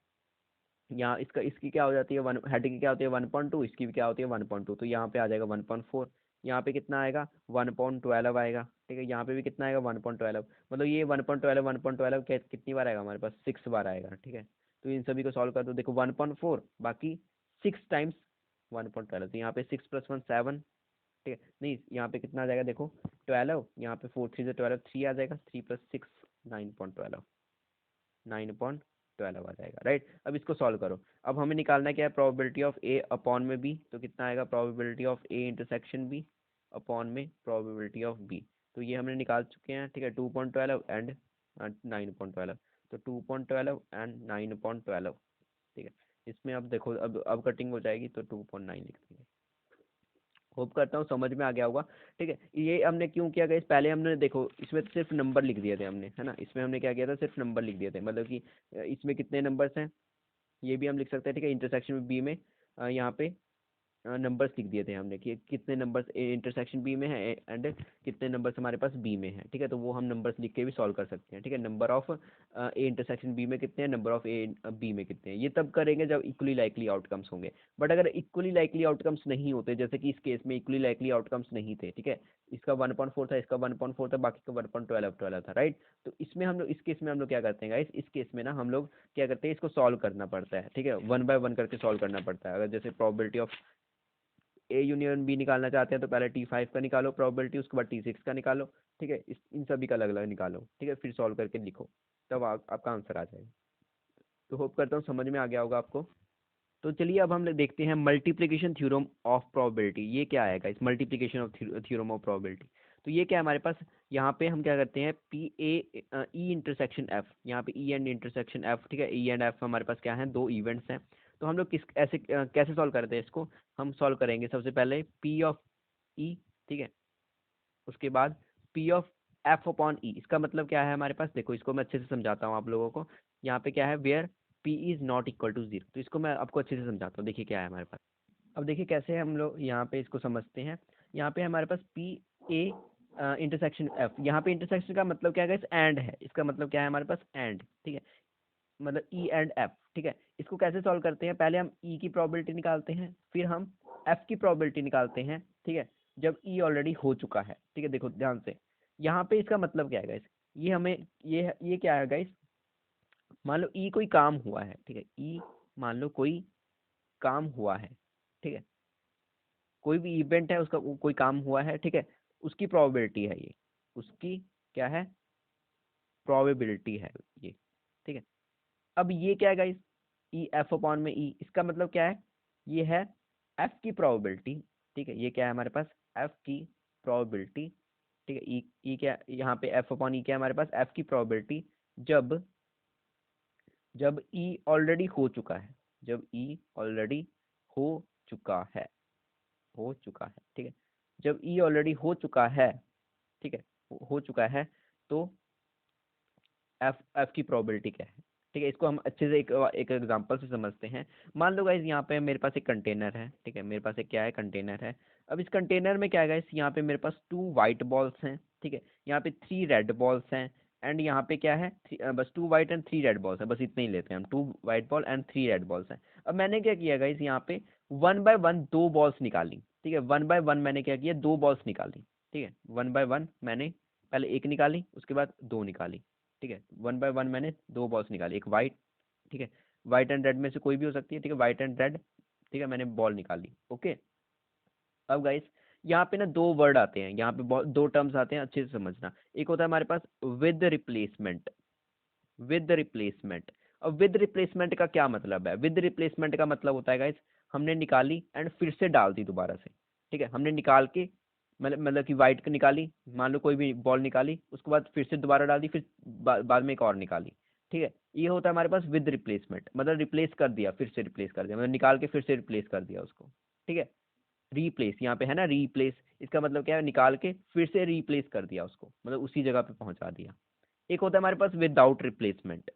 यहाँ इसका इसकी क्या हो जाती है 1, हेड की क्या होती है 1.2, इसकी भी क्या होती है 1.2, तो यहाँ पे आ जाएगा 1.4, यहाँ पे कितना आएगा 1.12 आएगा, ठीक है। यहाँ पे भी कितना आएगा 1.12, मतलब ये 1.12 कितनी बार आएगा हमारे पास 6 बार आएगा, ठीक है। तो इन सभी को सॉल्व कर दो, देखो 1.4 बाकी 6 टाइम्स 1.12, तो यहाँ पे 6 + 1 7, ठीक है। नहीं, यहाँ पे कितना आ जाएगा देखो 12, यहाँ पे 4 3 से 12 3 आ जाएगा, 3 + 6 9.12, 9.12 आ जाएगा, राइट। अब इसको सॉल्व करो। अब हमें निकालना क्या है प्रोबेबिलिटी ऑफ ए अपॉन में बी, तो कितना आएगा probability of A intersection B upon में प्रोबेबिलिटी ऑफ बी, तो ये हमने निकाल चुके हैं, ठीक है। 2.12 एंड 9.12, तो 2.12 एंड 9.12, ठीक है। इसमें अब देखो अब कटिंग हो जाएगी तो 2.9 लिख देंगे। होप करता हूँ समझ में आ गया होगा, ठीक है। ये हमने क्यों किया गया, पहले हमने देखो इसमें सिर्फ नंबर लिख दिए थे हमने, है ना, इसमें हमने क्या किया था सिर्फ नंबर लिख दिए थे, मतलब कि इसमें कितने नंबर्स हैं ये भी हम लिख सकते हैं, ठीक है। इंटरसेक्शन बी में यहाँ पे नंबर्स लिख दिए थे हमने कि कितने नंबर्स इंटरसेक्शन बी में है एंड कितने नंबर्स हमारे पास बी में है, ठीक है। तो वो हम नंबर्स लिख के भी सॉल्व कर सकते हैं, ठीक है। Number of A intersection B में कितने हैं, नंबर ऑफ ए बी में कितने हैं, ये तब करेंगे जब इक्वली लाइकली आउटकम्स होंगे। बट अगर इक्वली लाइकली आउटकम्स नहीं होते, जैसे कि इस केस में इक्वली लाइकली आउटकम्स नहीं थे, ठीक है, इसका 1.4 था, इसका 1.4 था, बाकी का 1.12 था, राइट। तो इसमें हम लोग इस केस में हम लोग क्या करते हैं गाइस, इस केस में ना हम लोग क्या करते हैं, इसको सॉल्व करना पड़ता है, ठीक है, 1 बाय 1 करके सॉल्व करना पड़ता है। अगर जैसे probability of A union B निकालना चाहते हैं तो पहले T5 का निकालो प्रोबेबिलिटी, उसके बाद T6 का निकालो, ठीक है। इन सभी का अलग अलग निकालो, ठीक है, फिर सॉल्व करके लिखो, तब आपका आंसर आ जाएगा। तो होप करता हूँ समझ में आ गया होगा आपको। तो चलिए अब हम लोग देखते हैं मल्टीप्लिकेशन थ्योरम ऑफ प्रोबेबिलिटी, ये क्या आएगा इस multiplication of theorem of probability. तो ये क्या है हमारे पास, यहाँ पे हम क्या करते हैं P A E intersection F, यहाँ पे ई एंड इंटरसेक्शन एफ, ठीक है। ई एंड एफ हमारे पास क्या है, दो इवेंट्स हैं। तो हम लोग किस ऐसे कैसे सॉल्व करते हैं इसको, हम सॉल्व करेंगे सबसे पहले पी ऑफ ई, ठीक है, उसके बाद पी ऑफ एफ अपॉन ई, इसका मतलब क्या है हमारे पास, देखो इसको मैं अच्छे से समझाता हूँ आप लोगों को। यहाँ पे क्या है where P is not equal to 0, तो इसको मैं आपको अच्छे से समझाता हूँ, देखिए क्या है हमारे पास। अब देखिए कैसे हम लोग यहाँ पे इसको समझते हैं। यहाँ पे हमारे पास पी ए इंटरसेक्शन एफ, यहाँ पे इंटरसेक्शन का मतलब क्या है इस एंड है, इसका मतलब क्या है हमारे पास एंड, ठीक है, मतलब ई एंड एफ, ठीक है। इसको कैसे सॉल्व करते हैं, पहले हम ई की प्रोबेबिलिटी निकालते हैं, फिर हम एफ की प्रोबेबिलिटी निकालते हैं, ठीक है, जब ई ऑलरेडी हो चुका है, ठीक है। देखो ध्यान से यहाँ पे इसका मतलब क्या है गाइस, ये हमें ये क्या है गाइस, मान लो ई कोई काम हुआ है, ठीक है, ई मान लो कोई काम हुआ है, ठीक है, कोई भी इवेंट है उसका कोई काम हुआ है, ठीक है, उसकी प्रोबेबिलिटी है ये, उसकी क्या है प्रोबेबिलिटी है ये, ठीक है। अब ये क्या है गाइस, ई एफ अपॉन में ई, इसका मतलब क्या है, ये है एफ की प्रोबेबिलिटी, ठीक है, ये क्या है हमारे पास एफ की प्रोबेबिलिटी, ठीक है। ई क्या यहाँ पे एफ अपॉन ई क्या है हमारे पास एफ की प्रोबेबिलिटी जब जब ई ऑलरेडी हो चुका है, जब ई ऑलरेडी हो चुका है, हो चुका है, ठीक है, जब ई ऑलरेडी हो चुका है, ठीक है, हो चुका है, तो एफ एफ की प्रोबेबिलिटी क्या है, ठीक है। इसको हम अच्छे से एक एग्जांपल से समझते हैं। मान लो गाइस यहाँ पे मेरे पास एक कंटेनर है, ठीक है, मेरे पास एक क्या है कंटेनर है। अब इस कंटेनर में क्या है गाइस, यहाँ पे मेरे पास 2 वाइट बॉल्स हैं, ठीक है, यहाँ पे 3 रेड बॉल्स हैं, एंड यहाँ पे क्या है बस 2 वाइट एंड 3 रेड बॉल्स है, बस इतने ही लेते हैं हम, 2 white ball and 3 red balls हैं। अब मैंने क्या किया गाइस, यहाँ पे 1 बाय 1 2 बॉल्स निकाली, ठीक है, 1 बाय 1 मैंने क्या किया 2 बॉल्स निकाली, ठीक है, 1 बाय 1 मैंने पहले एक निकाली, उसके बाद 2 निकाली, ठीक है, 1 बाय 1 मैंने 2 बॉल्स निकाली, एक वाइट, ठीक है, वाइट एंड रेड में से कोई भी हो सकती है, ठीक है, वाइट एंड रेड, ठीक है, मैंने बॉल निकाली, ओके। अब गाइस यहाँ पे ना 2 वर्ड आते हैं, यहाँ पे बहुत 2 टर्म्स आते हैं, अच्छे से समझना। एक होता है हमारे पास विद रिप्लेसमेंट, विद रिप्लेसमेंट। अब विद रिप्लेसमेंट का क्या मतलब है, विद रिप्लेसमेंट का मतलब होता है गाइस हमने निकाली एंड फिर से डाल दी दोबारा से, ठीक है, हमने निकाल के मतलब कि वाइट निकाली, मान लो कोई भी बॉल निकाली, उसके बाद फिर से दोबारा डाल दी, फिर बाद में एक और निकाली, ठीक है। ये होता है हमारे पास विद रिप्लेसमेंट, मतलब रिप्लेस कर दिया, फिर से रिप्लेस कर दिया, मतलब निकाल के फिर से रिप्लेस कर दिया उसको, ठीक है। रीप्लेस यहाँ पे है ना, रीप्लेस, इसका मतलब क्या है निकाल के फिर से रीप्लेस कर दिया उसको, मतलब उसी जगह पे पहुंचा दिया। एक होता है हमारे पास विदाउट रिप्लेसमेंट,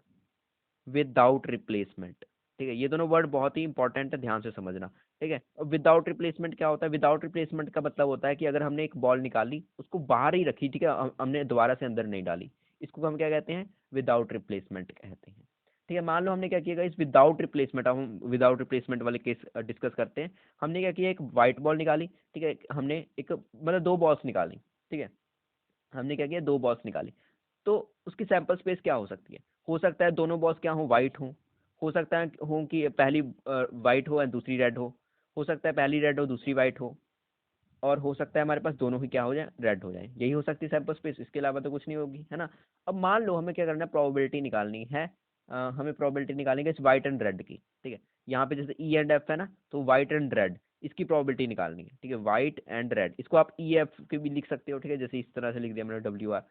विदाउट रिप्लेसमेंट, ठीक है। ये दोनों वर्ड बहुत ही इंपॉर्टेंट है, ध्यान से समझना, ठीक है। और विदाउट रिप्लेसमेंट क्या होता है? विदाउट रिप्लेसमेंट का मतलब होता है कि अगर हमने एक बॉल निकाली, उसको बाहर ही रखी, ठीक है, हमने दोबारा से अंदर नहीं डाली, इसको हम क्या कहते हैं? विदाउट रिप्लेसमेंट कहते हैं, ठीक है। मान लो हमने क्या किया इस विदाउट रिप्लेसमेंट, अब हम विदाउट रिप्लेसमेंट वाले केस डिस्कस करते हैं। हमने क्या किया, एक व्हाइट बॉल निकाली, ठीक है, हमने एक मतलब दो बॉल्स निकाली, ठीक है, हमने क्या किया, दो बॉल्स निकाली। तो उसकी सैंपल स्पेस क्या हो सकती है? हो सकता है दोनों बॉल्स क्या हो, वाइट हो सकता है हो कि पहली वाइट हो और दूसरी रेड हो सकता है पहली रेड हो दूसरी वाइट और हो सकता है हमारे पास दोनों ही क्या हो जाए, रेड हो जाए। यही हो सकती है सैंपल स्पेस, इसके अलावा तो कुछ नहीं होगी, है ना। अब मान लो हमें क्या करना है, प्रोबेबिलिटी निकालनी है। हमें प्रोबेबिलिटी निकालनी है इस वाइट एंड रेड की, ठीक है। यहाँ पे जैसे ई एंड एफ है ना, तो वाइट एंड रेड, इसकी प्रोबेबिलिटी निकालनी है, ठीक है, वाइट एंड रेड। इसको आप ई एफ के भी लिख सकते हो, ठीक है, जैसे इस तरह से लिख दिया मैंने डब्ल्यू आर।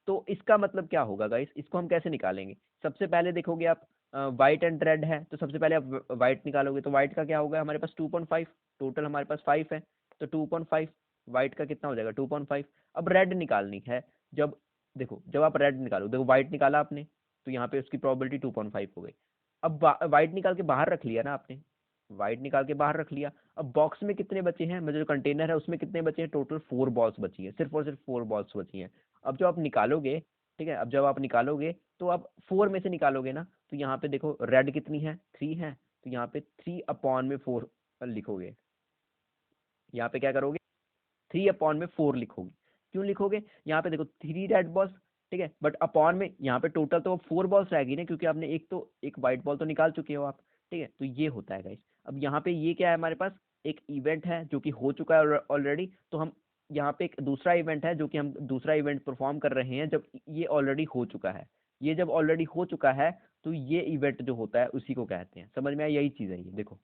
तो इसका मतलब क्या होगा गाइस, इसको हम कैसे निकालेंगे? सबसे पहले देखोगे आप, वाइट एंड रेड है, तो सबसे पहले आप वाइट निकालोगे, तो वाइट का क्या होगा, हमारे पास 2.5, टोटल हमारे पास 5 है, तो 2.5 वाइट का कितना हो जाएगा, 2.5। अब रेड निकालनी है, जब देखो जब आप रेड निकालो, देखो वाइट निकाला आपने, तो यहाँ पे उसकी प्रोबेबिलिटी 2.5 हो गई। अब वाइट निकाल के बाहर रख लिया ना आपने, वाइट निकाल के बाहर रख लिया। अब बॉक्स में कितने बचे हैं, मतलब जो कंटेनर है उसमें कितने बचे हैं, टोटल 4 बॉल्स बची है, सिर्फ और सिर्फ 4 बॉल्स बची हैं। अब जब आप निकालोगे, ठीक है, अब जब आप निकालोगे तो आप 4 में से निकालोगे ना, तो यहाँ पे देखो रेड कितनी है, 3 है, तो यहाँ पे 3/4 लिखोगे। यहाँ पे क्या करोगे, 3/4 लिखोगे। क्यों लिखोगे? यहाँ पे देखो 3 रेड बॉल्स, ठीक है, बट अपॉन में यहाँ पे टोटल तो 4 बॉल्स रहेगी ना, क्योंकि आपने एक व्हाइट बॉल तो निकाल चुके हो आप, ठीक है। तो ये होता है गाइस। अब यहाँ पे ये क्या है, हमारे पास एक इवेंट है जो कि हो चुका है ऑलरेडी, तो हम यहाँ पे एक दूसरा इवेंट है जो कि हम दूसरा इवेंट परफॉर्म कर रहे हैं जब ये ऑलरेडी हो चुका है। ये जब ऑलरेडी हो चुका है तो ये इवेंट जो होता है उसी को कहते हैं। समझ में आया? यही चीज़ है ये, देखो,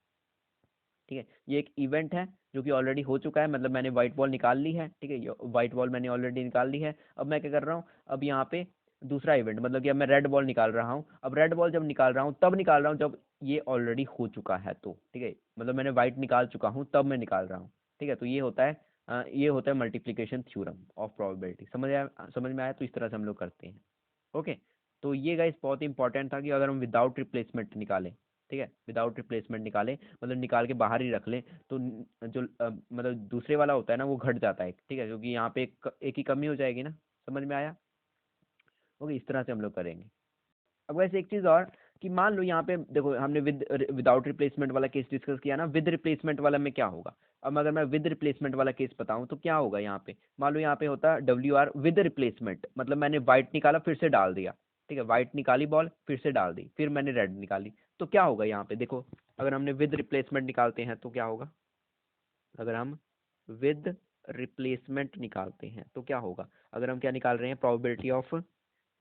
ठीक है। ये एक इवेंट है जो कि ऑलरेडी हो चुका है, मतलब मैंने व्हाइट बॉल निकाल ली है, ठीक है, ये व्हाइट बॉल मैंने ऑलरेडी निकाल ली है। अब मैं क्या कर रहा हूँ, अब यहाँ पे दूसरा इवेंट, मतलब कि अब मैं रेड बॉल निकाल रहा हूँ। अब रेड बॉल जब निकाल रहा हूँ तब निकाल रहा हूँ जब ये ऑलरेडी हो चुका है, तो ठीक है, मतलब मैंने व्हाइट निकाल चुका हूँ तब मैं निकाल रहा हूँ, ठीक है। तो ये होता है मल्टीप्लीकेशन थ्योरम ऑफ प्रोबेबिलिटी। समझ में आया? तो इस तरह से हम लोग करते हैं, ओके। तो ये गाइस बहुत ही इंपॉर्टेंट था कि अगर हम विदाउट रिप्लेसमेंट निकालें, ठीक है, विदाउट रिप्लेसमेंट निकालें, मतलब निकाल के बाहर ही रख लें, तो जो मतलब दूसरे वाला होता है ना वो घट जाता है, ठीक है, क्योंकि यहाँ पे एक ही कमी हो जाएगी ना। समझ में आया? ओके, इस तरह से हम लोग करेंगे। अब वैसे एक चीज़ और, कि मान लो यहाँ पे देखो हमने विदाउट रिप्लेसमेंट वाला केस डिस्कस किया ना, विद रिप्लेसमेंट वाला में क्या होगा? अब अगर मैं विद रिप्लेसमेंट वाला केस बताऊं तो क्या होगा यहाँ पे? मान लो यहाँ पे होता डब्ल्यू आर विद रिप्लेसमेंट, मतलब मैंने व्हाइट निकाला फिर से डाल दिया, ठीक है, व्हाइट निकाली बॉल फिर से डाल दी, फिर मैंने रेड निकाली, तो क्या होगा यहाँ पे? देखो, अगर हमने विद रिप्लेसमेंट निकालते हैं तो क्या होगा? अगर हम विद रिप्लेसमेंट निकालते हैं तो क्या होगा? अगर हम क्या निकाल रहे हैं, probability of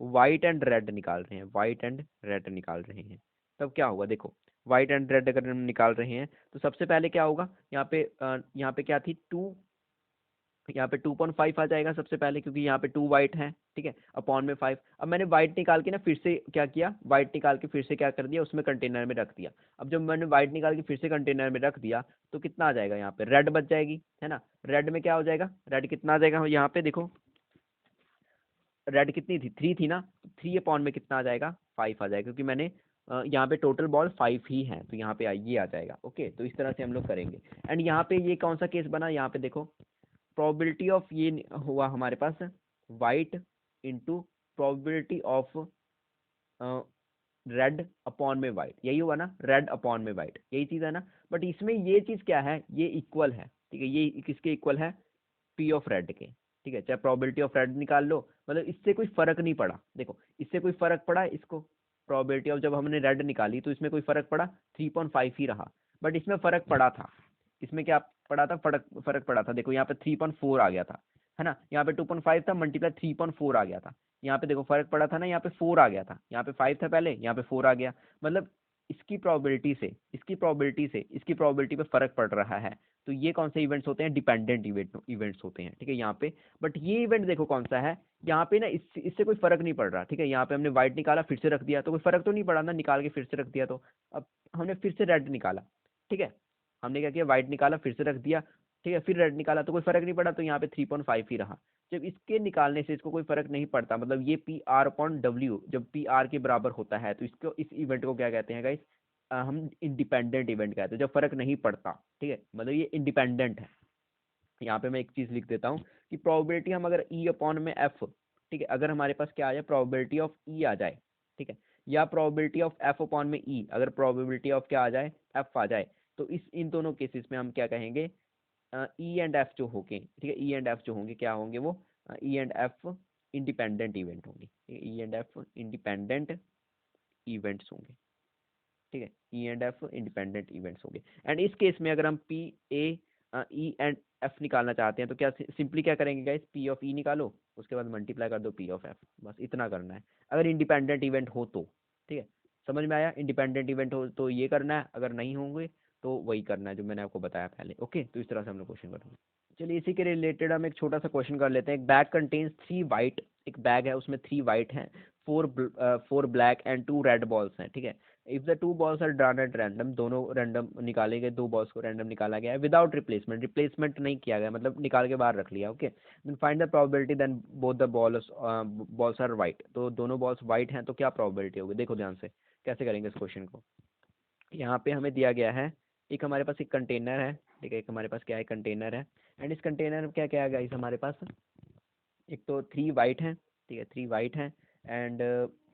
white and red निकाल रहे हैं, व्हाइट एंड रेड निकाल रहे हैं, तब क्या होगा? देखो, व्हाइट एंड रेड अगर हम निकाल रहे हैं तो सबसे पहले क्या होगा, यहाँ पे क्या थी, 2, यहाँ पे 2.5 आ जाएगा सबसे पहले, क्योंकि यहाँ पे 2 वाइट है, ठीक है, अपॉन में 5। अब मैंने वाइट निकाल के ना फिर से क्या किया, वाइट निकाल के फिर से क्या कर दिया, उसमें कंटेनर में रख दिया। अब जब मैंने वाइट निकाल के फिर से कंटेनर में रख दिया तो कितना आ जाएगा, यहाँ पे रेड बच जाएगी, है ना। रेड में क्या हो जाएगा, रेड कितना आ जाएगा, यहाँ पे देखो रेड कितनी थी, 3 थी ना, 3/, में कितना आ जाएगा, 5 आ जाएगा, क्योंकि मैंने यहाँ पे टोटल बॉल 5 ही है, तो यहाँ पे ये आ जाएगा, ओके। तो इस तरह से हम लोग करेंगे। एंड यहाँ पे ये कौन सा केस बना, यहाँ पे देखो, प्रोबेबिलिटी ऑफ ये हुआ हमारे पास white into probability of red upon में वाइट, यही हुआ ना, रेड अपॉन में वाइट, यही चीज़ है ना। बट इसमें ये चीज़ क्या है, ये इक्वल है, ठीक है, ये किसके इक्वल है, पी ऑफ रेड के, ठीक है। चाहे प्रोबेबिलिटी ऑफ रेड निकाल लो, मतलब इससे कोई फर्क नहीं पड़ा, देखो इससे कोई फर्क पड़ा इसको, प्रोबेबिलिटी ऑफ जब हमने रेड निकाली तो इसमें कोई फर्क पड़ा, 3.5 ही रहा। बट इसमें फर्क पड़ा था, इसमें क्या पड़ा था, फर्क पड़ा था, देखो यहाँ पे 3.4 आ गया था, है ना, यहाँ पे 2.5 था, मल्टीप्लाई 3.4 आ गया था। यहाँ पे देखो फर्क पड़ा था ना, यहाँ पे 4 आ गया था, यहाँ पे 5 था पहले, यहाँ पे 4 आ गया, मतलब इसकी प्रोबेबिलिटी पे फर्क पड़ रहा है। तो ये कौन से इवेंट्स होते हैं, डिपेंडेंट इवेंट्स होते हैं, ठीक है, यहाँ पे। बट ये इवेंट देखो कौन सा है, यहाँ पे ना इससे कोई फर्क नहीं पड़ रहा, ठीक है। यहाँ पे हमने व्हाइट निकाला फिर से रख दिया तो कोई फर्क तो नहीं पड़ा ना, निकाल के फिर से रख दिया तो। अब हमने फिर से रेड निकाला, ठीक है, हमने क्या किया, व्हाइट निकाला फिर से रख दिया, ठीक है, फिर रेड निकाला तो कोई फर्क नहीं पड़ा, तो यहाँ पे 3.5 ही रहा। जब इसके निकालने से इसको कोई फर्क नहीं पड़ता, मतलब ये पी आर अपॉन डब्ल्यू जब पी आर के बराबर होता है, तो इसको इस इवेंट को क्या कहते हैं गाइस, हम इंडिपेंडेंट इवेंट कहते हैं, जब फर्क नहीं पड़ता। ठीक है, मतलब ये इंडिपेंडेंट है। यहाँ पे मैं एक चीज लिख देता हूँ कि प्रोबेबिलिटी हम अगर ई अपॉन में एफ, ठीक है, अगर हमारे पास क्या आ जाए, प्रोबेबिलिटी ऑफ ई आ जाए, ठीक है, या प्रोबेबिलिटी ऑफ एफ अपॉन में ई, अगर प्रोबेबिलिटी ऑफ क्या आ जाए, एफ आ जाए, तो इस इन दोनों केसेस में हम क्या कहेंगे, ई एंड एफ जो होंगे, ठीक है, ई एंड एफ जो होंगे क्या होंगे, वो E and F independent event होंगे, E and F independent events होंगे। ठीक है, E and F independent events होंगे। एंड इस केस में अगर हम P A E and F निकालना चाहते हैं तो क्या सिंपली क्या करेंगे गाइस, पी ऑफ ई निकालो, उसके बाद मल्टीप्लाई कर दो पी ऑफ एफ, बस इतना करना है, अगर इंडिपेंडेंट इवेंट हो तो। ठीक है, समझ में आया, इंडिपेंडेंट इवेंट हो तो ये करना है, अगर नहीं होंगे तो वही करना है जो मैंने आपको बताया पहले। ओके, तो इस तरह से हम लोग क्वेश्चन करेंगे। चलिए इसी के रिलेटेड हम एक छोटा सा क्वेश्चन कर लेते हैं। एक बैग कंटेन्स 3 वाइट, एक बैग है उसमें 3 वाइट हैं, 4 ब्लैक एंड 2 रेड बॉल्स हैं। ठीक है, if the 2 balls are drawn at random, दोनों रैंडम निकाले गए, 2 बॉल्स को रैंडम निकाला गया है विदाउट रिप्लेसमेंट, रिप्लेसमेंट नहीं किया गया, मतलब निकाल के बाहर रख लिया। Okay, then find the probability then both the balls are white, तो दोनों बॉल्स वाइट हैं तो क्या प्रोबेबिलिटी होगी। देखो ध्यान से कैसे करेंगे इस क्वेश्चन को। यहाँ पे हमें दिया गया है, एक हमारे पास एक कंटेनर है, ठीक है, एक हमारे पास क्या है, कंटेनर है, एंड इस कंटेनर में क्या क्या है गाइस हमारे पास, एक तो 3 वाइट हैं, ठीक है, 3 वाइट हैं, एंड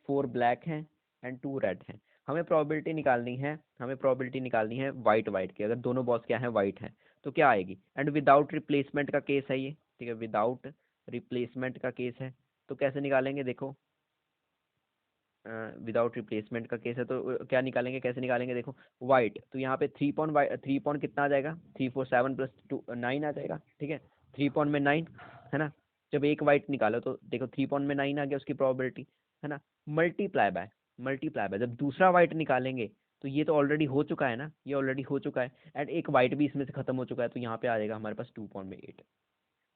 4 ब्लैक हैं, एंड 2 रेड हैं। हमें प्रोबेबिलिटी निकालनी है, हमें प्रोबेबिलिटी निकालनी है वाइट वाइट की, अगर दोनों बॉल्स क्या है, वाइट हैं, तो क्या आएगी। एंड विदाउट रिप्लेसमेंट का केस है ये, ठीक है, विदाउट रिप्लेसमेंट का केस है, तो कैसे निकालेंगे देखो, विदाउट रिप्लेसमेंट का केस है तो क्या निकालेंगे, कैसे निकालेंगे देखो, वाइट, तो यहाँ पे 3 पॉइंट कितना आ जाएगा, 3 4 7 प्लस 2 9 आ जाएगा। ठीक है, 3 पॉइंट में 9 है ना, जब एक वाइट निकालो तो देखो 3 पॉइंट में 9 आ गया उसकी प्रोबेबिलिटी, है ना, मल्टीप्लाई बाय जब दूसरा वाइट निकालेंगे, तो ये तो ऑलरेडी हो चुका है ना, ये ऑलरेडी हो चुका है, एंड एक वाइट भी इसमें से खत्म हो चुका है, तो यहाँ पे आ जाएगा हमारे पास 2.8।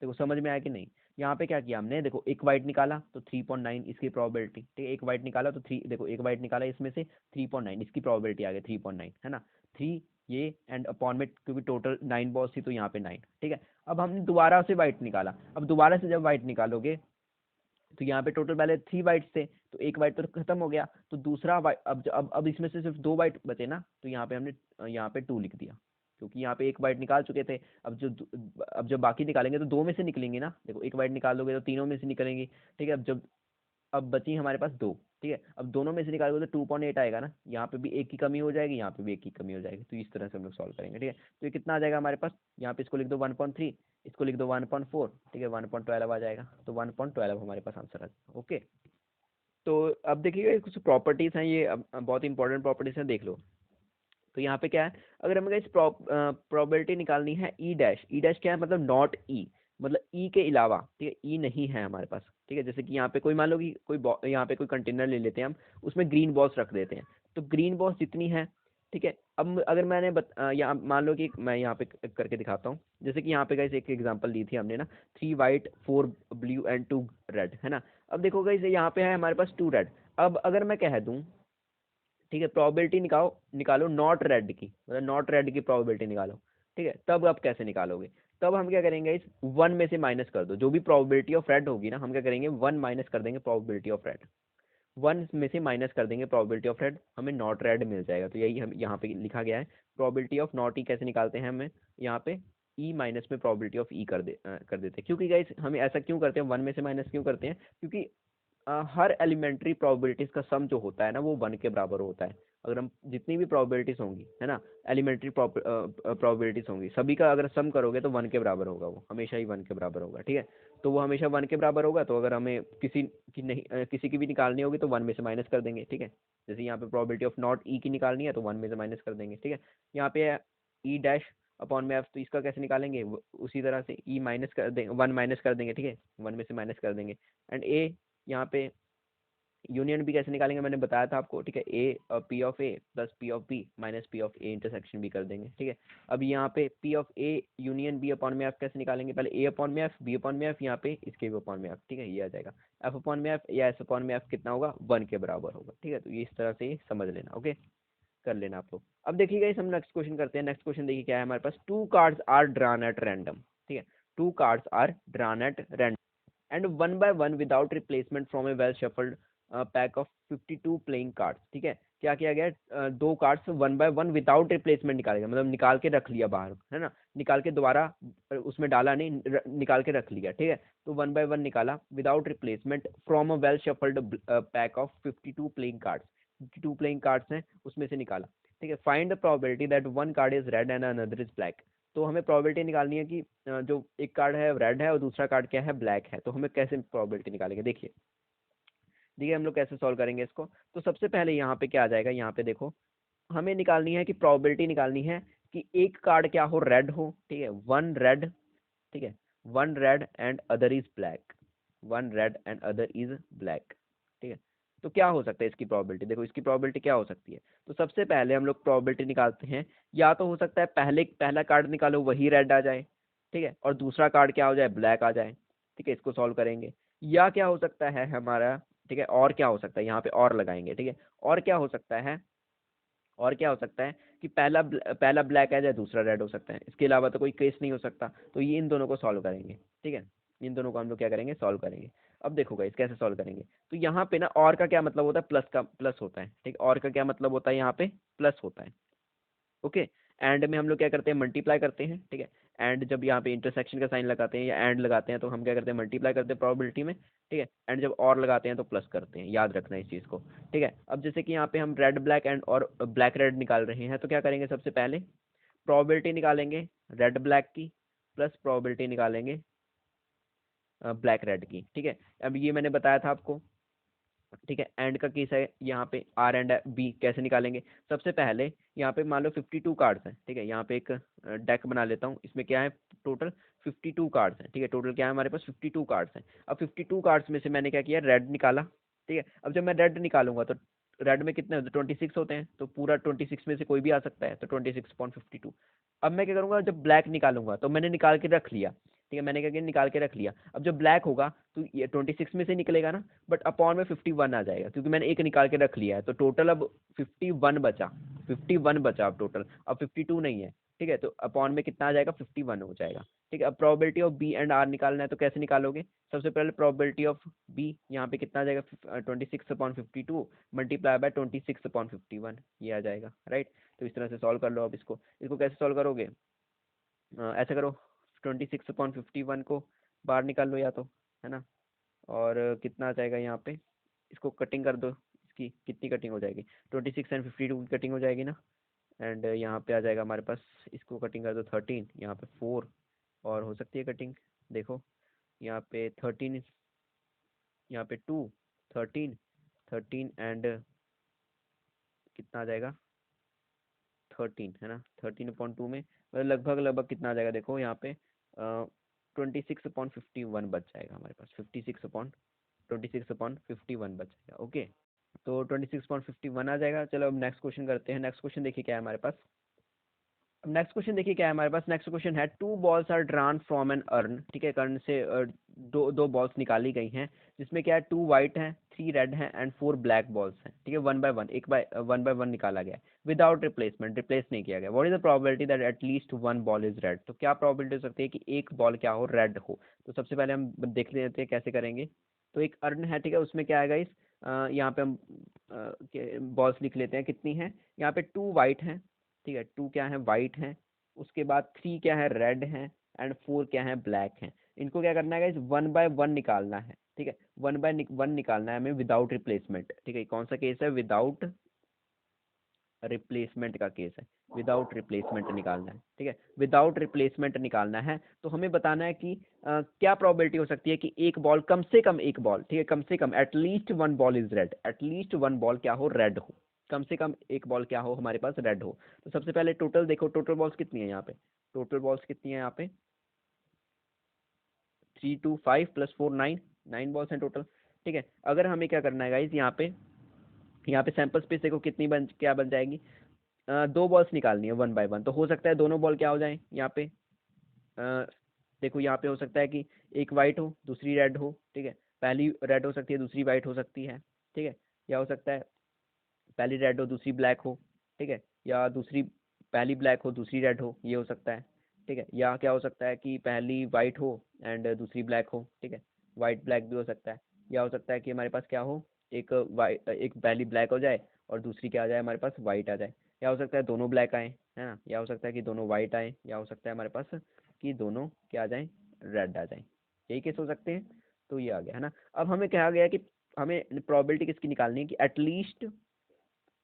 देखो समझ में आया कि नहीं। यहाँ पे क्या किया हमने, देखो एक वाइट निकाला तो 3.9 इसकी प्रोबेबिलिटी, ठीक है, एक वाइट निकाला तो 3, देखो एक वाइट निकाला इसमें से 3.9 इसकी प्रोबेबिलिटी आ गई 3.9, है ना, 3 ये एंड अपॉन में, क्योंकि टोटल 9 बॉल्स थी तो यहाँ पे 9। ठीक है, अब हमने दोबारा से वाइट निकाला, अब दोबारा से जब वाइट निकालोगे तो यहाँ पे टोटल पहले 3 वाइट थे, तो एक वाइट तो खत्म हो गया, तो दूसरा वाइट, अब इसमें से सिर्फ 2 वाइट बचे ना, तो यहाँ पे हमने यहाँ पे 2 लिख दिया, क्योंकि यहाँ पे एक वाइट निकाल चुके थे। अब जब बाकी निकालेंगे तो 2 में से निकलेंगे ना, देखो एक वाइट निकालोगे तो तीनों में से निकलेंगी। ठीक है, अब बची हमारे पास 2। ठीक है, अब दोनों में से निकालोगे तो 2.8 आएगा ना, यहाँ पे भी एक की कमी हो जाएगी, यहाँ पे भी एक की कमी हो जाएगी, तो इस तरह से हम लोग सॉल्व करेंगे। ठीक है, तो ये कितना आ जाएगा हमारे पास, यहाँ पे इसको लिख दो 1.3, इसको लिख दो 1.4, ठीक है, 1.12 आ जाएगा, तो 1.12 हमारे पास आंसर आ जाएगा। ओके, तो अब देखिएगा कुछ प्रॉपर्टीज हैं, ये अब बहुत इंपॉर्टेंट प्रॉपर्टीज हैं, देख लो। तो यहाँ पे क्या है, अगर हमें इस प्रोबेबिलिटी निकालनी है ई डैश क्या है, मतलब नॉट ई, मतलब ई के अलावा, ठीक है, ई नहीं है हमारे पास। ठीक है, जैसे कि यहाँ पे कोई मान लो कि यहाँ पे कोई कंटेनर ले लेते हैं हम, उसमें ग्रीन बॉल्स रख देते हैं, तो ग्रीन बॉल्स जितनी है, ठीक है, अब अगर मैंने यहाँ मान लो कि मैं यहाँ पे करके दिखाता हूँ, जैसे कि यहाँ पे गाइस एक एग्जांपल दी थी हमने ना, 3 वाइट 4 ब्लू एंड 2 रेड, है ना। अब देखो गाइस यहाँ पे है हमारे पास 2 रेड, अब अगर मैं कह दूँ, ठीक है, प्रोबेबिलिटी निकालो निकालो नॉट रेड की, मतलब नॉट रेड की प्रोबेबिलिटी निकालो। ठीक है, तब आप कैसे निकालोगे, तब हम क्या करेंगे, इस 1 में से माइनस कर दो, जो भी प्रोबेबिलिटी ऑफ रेड होगी ना, हम क्या करेंगे 1 माइनस कर देंगे प्रोबेबिलिटी ऑफ रेड, 1 में से माइनस कर देंगे प्रोबेबिलिटी ऑफ रेड, हमें नॉट रेड मिल जाएगा। तो यही हम यहाँ पे लिखा गया है, प्रोबेबिलिटी ऑफ नॉट ई कैसे निकालते हैं, हमें यहाँ पे ई माइनस में प्रोबेबिलिटी ऑफ ई कर देते हैं, क्योंकि गाइस हमें ऐसा क्यों करते हैं, 1 में से माइनस क्यों करते हैं, क्योंकि हर एलिमेंट्री प्रोबेबिलिटीज का सम जो होता है ना, वो 1 के बराबर होता है। अगर हम जितनी भी प्रोबेबिलिटीज होंगी, है ना, एलिमेंट्री प्रोबेबिलिटीज होंगी, सभी का अगर सम करोगे तो 1 के बराबर होगा, वो हमेशा ही 1 के बराबर होगा। ठीक है, तो वो हमेशा 1 के बराबर होगा, तो अगर हमें किसी की भी निकालनी होगी तो 1 में से माइनस कर देंगे। ठीक है, जैसे यहाँ पे प्रोबेबिलिटी ऑफ नॉट ई की निकालनी है तो 1 में से माइनस कर देंगे। ठीक है, यहाँ पे ई डैश अपॉन में एफ, तो इसका कैसे निकालेंगे, उसी तरह से ई माइनस कर देंगे, 1 माइनस कर देंगे। ठीक है, 1 में से माइनस कर देंगे, एंड ए यहाँ पे यूनियन भी कैसे निकालेंगे, मैंने बताया था आपको। ठीक है, A P of A plus P of B minus P of A intersection भी कर देंगे। ठीक है, अब यहाँ पे P of A union B upon में एफ कैसे निकालेंगे, पहले ए अपॉन में एफ, बी अपॉन में एफ, यहाँ पे इसके भी अपॉन में एफ। ठीक है, ये आ जाएगा एफ अपॉन में एफ या एस अपॉन में एफ कितना होगा, 1 के बराबर होगा। ठीक है, तो ये इस तरह से समझ लेना। ओके, कर लेना आप लोग। अब देखिए गाइस हम नेक्स्ट क्वेश्चन करते हैं। नेक्स्ट क्वेश्चन देखिए क्या है हमारे पास, two cards are drawn at random, ठीक है, two cards are drawn at random and one by one without replacement from a well shuffled pack of 52 playing cards, ठीक है। क्या किया गया है, दो cards one by one without replacement निकाले गए, मतलब निकाल के रख लिया बाहर, है ना, निकाल के दोबारा उसमें डाला नहीं, निकाल के रख लिया, ठीक है। तो वन बाय वन निकाला without replacement from a well shuffled pack of 52 playing cards, 52 playing cards हैं उसमें से निकाला, ठीक है। Find the probability that one card is red and another is black. तो हमें प्रोबेबिलिटी निकालनी है कि जो एक कार्ड है रेड है और दूसरा कार्ड क्या है, ब्लैक है। तो हमें कैसे प्रोबेबिलिटी निकालेंगे, देखिए देखिए हम लोग कैसे सॉल्व करेंगे इसको। तो सबसे पहले यहाँ पे क्या आ जाएगा, यहाँ पे देखो हमें निकालनी है कि प्रोबेबिलिटी निकालनी है कि एक कार्ड क्या हो, रेड हो, ठीक है, वन रेड, ठीक है, one red and other is black, one red and other is black, ठीक है। तो क्या हो सकता है इसकी प्रोबेबिलिटी, देखो इसकी प्रोबेबिलिटी क्या हो सकती है। तो सबसे पहले हम लोग प्रोबेबिलिटी निकालते हैं, या तो हो सकता है पहला कार्ड निकालो वही रेड आ जाए, ठीक है, और दूसरा कार्ड क्या हो जाए, ब्लैक आ जाए, ठीक है, इसको सॉल्व करेंगे। या क्या हो सकता है हमारा, ठीक है, और क्या हो सकता है, यहाँ पे और लगाएंगे, ठीक है, और क्या हो सकता है, और क्या हो सकता है कि पहला ब्लैक है या दूसरा रेड हो सकता है, इसके अलावा तो कोई केस नहीं हो सकता। तो ये इन दोनों को सॉल्व करेंगे, ठीक है, इन दोनों को हम लोग क्या करेंगे, सॉल्व करेंगे। अब देखो गाइस कैसे सॉल्व करेंगे। तो यहाँ पे ना और का क्या मतलब होता है, प्लस का प्लस होता है, ठीक है, और का क्या मतलब होता है, यहाँ पे प्लस होता है, ओके। एंड में हम लोग क्या करते हैं, मल्टीप्लाई करते हैं, ठीक है। एंड जब यहाँ पे इंटरसेक्शन का साइन लगाते हैं या एंड लगाते हैं तो हम क्या करते हैं, मल्टीप्लाई करते हैं प्रोबेबिलिटी में, ठीक है। एंड जब और लगाते हैं तो प्लस करते हैं, याद रखना इस चीज़ को, ठीक है। अब जैसे कि यहाँ पे हम रेड ब्लैक एंड और ब्लैक रेड निकाल रहे हैं, तो क्या करेंगे, सबसे पहले प्रोबेबिलिटी निकालेंगे रेड ब्लैक की, प्लस प्रोबेबिलिटी निकालेंगे ब्लैक रेड की, ठीक है। अब ये मैंने बताया था आपको, ठीक है। एंड का केस है यहाँ पे आर एंड बी कैसे निकालेंगे। सबसे पहले यहाँ पे मान लो 52 कार्ड्स हैं, ठीक है, यहाँ पे एक डेक बना लेता हूँ, इसमें क्या है टोटल 52 कार्ड्स हैं, ठीक है, टोटल क्या है हमारे पास 52 कार्ड्स हैं। अब 52 कार्ड्स में से मैंने क्या किया, रेड निकाला, ठीक है। अब जब मैं रेड निकालूंगा तो रेड में कितने होते हैं, 26 होते हैं, तो पूरा 26 में से कोई भी आ सकता है, तो 26/52। अब मैं क्या करूंगा, जब ब्लैक निकालूंगा तो मैंने निकाल के रख लिया, ठीक है, मैंने क्या किया, निकाल के रख लिया। अब जब ब्लैक होगा तो ये 26 में से निकलेगा ना, बट अपॉन में 51 आ जाएगा, क्योंकि मैंने एक निकाल के रख लिया है। तो टोटल अब 51 बचा, 51 बचा अब टोटल, अब 52 नहीं है, ठीक है। तो अपॉन में कितना आ जाएगा, 51 हो जाएगा, ठीक है। अब probability of B and R निकालना है, तो कैसे निकालोगे, सबसे पहले प्रोबेबिलिटी ऑफ बी यहाँ पे कितना आ जाएगा, 26/52 मल्टीप्लाई बाय 26/51, ये आ जाएगा, राइट। तो इस तरह से सॉल्व कर लो। अब इसको इसको कैसे सॉल्व करोगे, ऐसा करो 26/51 को बाहर निकाल लो या तो, है ना, और कितना आ जाएगा यहाँ पे, इसको कटिंग कर दो, इसकी कितनी कटिंग हो जाएगी, 26 एंड 52 की कटिंग हो जाएगी ना। एंड यहाँ पे आ जाएगा हमारे पास, इसको कटिंग कर दो 13, यहाँ पे 4 और हो सकती है कटिंग, देखो यहाँ पे 13, यहाँ पे 2, 13, 13 एंड कितना आ जाएगा 13, है ना, 13/2 में मतलब लगभग लगभग कितना आ जाएगा, देखो यहाँ पे 26/51 बच जाएगा हमारे पास, 26/51 बच जाएगा, ओके। तो 26/51 आ जाएगा। चलो अब नेक्स्ट क्वेश्चन करते हैं। नेक्स्ट क्वेश्चन देखिए क्या है हमारे पास, नेक्स्ट क्वेश्चन देखिए क्या है हमारे पास। नेक्स्ट क्वेश्चन है, two balls are drawn from an urn, ठीक है, कर्न से दो दो बॉल्स निकाली गई हैं, जिसमें क्या है, 2 वाइट हैं, 3 रेड हैं एंड 4 ब्लैक बॉल्स हैं, ठीक है, वन बाय वन निकाला गया है विदाउट रिप्लेसमेंट, रिप्लेस नहीं किया गया। What is the probability that at least one ball is red. तो क्या प्रोबेबिलिटी हो सकती है कि एक बॉल क्या हो, रेड हो। तो सबसे पहले हम देख लेते हैं कैसे करेंगे। तो एक अर्न है, ठीक है, उसमें क्या है इस यहाँ पे हम बॉल्स लिख लेते हैं, कितनी है, यहाँ पे 2 वाइट हैं, ठीक है, 2 क्या है, वाइट है, उसके बाद 3 क्या है, रेड है एंड 4 क्या है, ब्लैक है। इनको क्या करना है गाइस, वन बाय वन निकालना है, ठीक है, वन बाय वन निकालना है हमें विदाउट रिप्लेसमेंट, ठीक है। कौन सा केस है, विदाउट रिप्लेसमेंट का केस है, विदाउट रिप्लेसमेंट निकालना है, ठीक है, विदाउट रिप्लेसमेंट निकालना है। तो हमें बताना है कि क्या प्रोबेबिलिटी हो सकती है कि एक बॉल, कम से कम एक बॉल, ठीक है, कम से कम at least one ball is red, at least one ball क्या हो, रेड हो, कम से कम एक बॉल क्या हो हमारे पास, रेड हो। तो सबसे पहले टोटल देखो, टोटल बॉल्स कितनी है यहाँ पे, टोटल बॉल्स कितनी है यहाँ पे, 3 2 5 + 4 9, 9 बॉल्स हैं टोटल, ठीक है। अगर हमें क्या करना है गाइज, यहाँ पे सैंपल स्पेस देखो कितनी क्या बन जाएगी, 2 बॉल्स निकालनी है वन बाय वन। तो हो सकता है दोनों बॉल क्या हो जाए यहाँ पे, अ, देखो यहाँ पे हो सकता है कि एक वाइट हो दूसरी रेड हो, ठीक है, पहली रेड हो सकती है दूसरी वाइट हो सकती है, ठीक है, या हो सकता है पहली रेड हो दूसरी ब्लैक हो, ठीक है, या दूसरी पहली ब्लैक हो दूसरी रेड हो, ये हो सकता है, ठीक है, या क्या हो सकता है कि पहली वाइट हो एंड दूसरी ब्लैक हो, ठीक है, वाइट ब्लैक भी हो सकता है, या हो सकता है कि हमारे पास क्या हो, एक वाइट, एक पहली ब्लैक हो जाए और दूसरी क्या आ जाए हमारे पास वाइट आ जाए, या हो सकता है दोनों ब्लैक आए, है ना, या हो सकता है कि दोनों वाइट आए, या हो सकता है हमारे पास कि दोनों क्या आ जाएं, रेड आ जाएं, यही केस हो सकते हैं। तो ये आ गया, है ना। अब हमें कहा गया कि हमें प्रोबेबिलिटी किसकी निकालनी है कि at least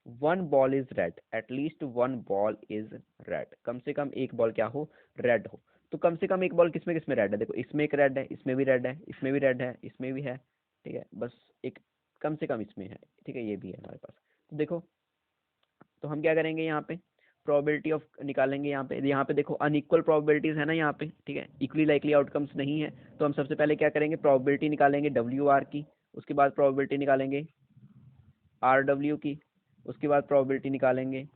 one ball is red, at least one ball is red, कम से कम एक बॉल क्या हो, रेड हो। तो कम से कम एक बॉल किसमें किसमें रेड है, देखो इसमें एक रेड है, इसमें भी रेड है, इसमें भी रेड है, इसमें भी है, ठीक है, बस एक कम से कम इसमें है, ठीक है, ये भी है हमारे पास। तो देखो, तो हम क्या करेंगे यहाँ पे प्रोबेबिलिटी ऑफ निकालेंगे, यहाँ पे देखो अनइक्वल प्रोबेबिलिटीज है ना यहाँ पे, ठीक है, इक्वली लाइकली आउटकम्स नहीं है। तो हम सबसे पहले क्या करेंगे, प्रोबेबिलिटी निकालेंगे डब्ल्यू आर की, उसके बाद प्रोबेबिलिटी निकालेंगे आर डब्ल्यू की, उसके बाद प्रोबेबिलिटी निकालेंगे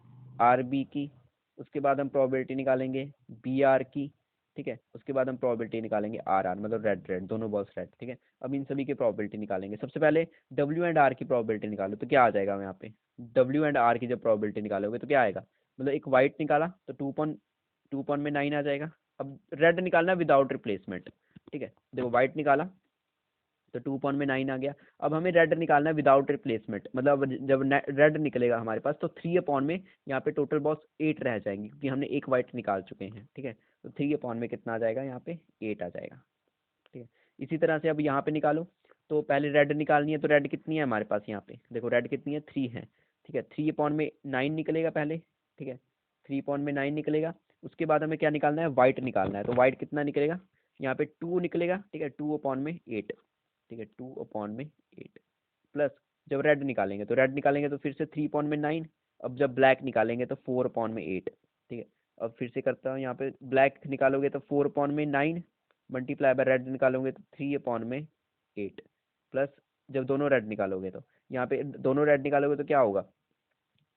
आर बी की, उसके बाद हम प्रोबेबिलिटी निकालेंगे बी आर की, ठीक है, उसके बाद हम प्रोबेबिलिटी निकालेंगे आर आर, मतलब रेड रेड दोनों बॉल्स रेड, ठीक है। अब इन सभी की प्रोबेबिलिटी निकालेंगे। सबसे पहले डब्ल्यू एंड आर की प्रोबेबिलिटी निकालो, तो क्या आ जाएगा यहाँ पे, डब्ल्यू एंड आर की जब प्रोबेबिलिटी निकालोगे तो क्या आएगा, मतलब एक वाइट निकाला तो 2.9 आ जाएगा। अब रेड निकालना विदाउट रिप्लेसमेंट, ठीक है, देखो वाइट निकाला तो 2.9 आ गया। अब हमें रेड निकालना है विदाउट रिप्लेसमेंट, मतलब जब रेड निकलेगा हमारे पास तो 3 अपॉन में यहाँ पे टोटल बॉल्स 8 रह जाएंगी, क्योंकि हमने एक वाइट निकाल चुके हैं, ठीक है। तो 3 अपॉन में कितना आ जाएगा, यहाँ पे 8 आ जाएगा, ठीक है। इसी तरह से अब यहाँ पे निकालो, तो पहले रेड निकालनी है, तो रेड कितनी है हमारे पास, यहाँ पे देखो रेड कितनी है, 3 है, ठीक है। 3/9 निकलेगा पहले, ठीक है, 3/9 निकलेगा। उसके बाद हमें क्या निकालना है, वाइट निकालना है, तो वाइट कितना निकलेगा, यहाँ पे 2 निकलेगा, ठीक है, 2/8, ठीक है, 2/8 प्लस जब रेड निकालेंगे तो फिर से 3/9। अब जब ब्लैक निकालेंगे तो 4/8, ठीक है। अब फिर से करता हूँ, यहाँ पे ब्लैक निकालोगे तो 4/9 मल्टीप्लाई बाय रेड निकालोगे तो 3/8 प्लस जब दोनों रेड निकालोगे तो यहाँ पे दोनों रेड निकालोगे तो क्या होगा,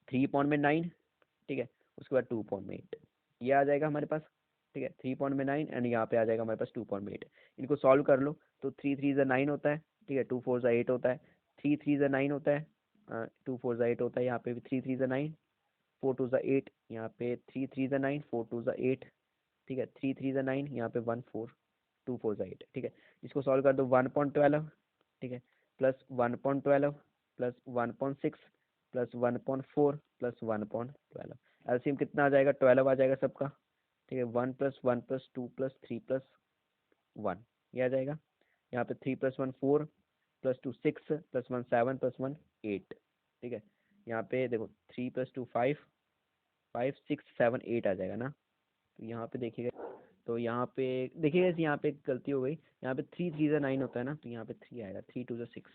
3/9, ठीक है, उसके बाद 2/8 ये आ जाएगा हमारे पास, ठीक है, 3/9 एंड यहाँ पे आ जाएगा हमारे पास 2/8। इनको सॉल्व कर लो तो 3 3 9 होता है, ठीक है, 2 4 8 होता है, 3 3 9 होता है, 2 4 8 होता है, यहाँ पे भी 3 3 9, 4 2 8, यहाँ पे 3 3 9, 4 2 8, ठीक है, 3 3 9, यहाँ पे 1 4 2 4 8, ठीक है। इसको सॉल्व कर दो, 1/12, ठीक है, plus 1/12 plus 1/6 plus 1/4 plus 1/12, LCM कितना आ जाएगा, 12 आ जाएगा सबका, ठीक है, 1+1+2+3+1 ये आ जाएगा। यहाँ पे 3+1 4 +2 6 +1 7 +1 8, ठीक है। यहाँ पे देखो 3+2 5 5 6 7 8 आ जाएगा ना। तो यहाँ पे देखिएगा, तो यहाँ पे देखिएगा यहाँ पे एक गलती हो गई, यहाँ पे 3 3 9 होता है ना, तो यहाँ पे 3 आएगा, 3 2 6,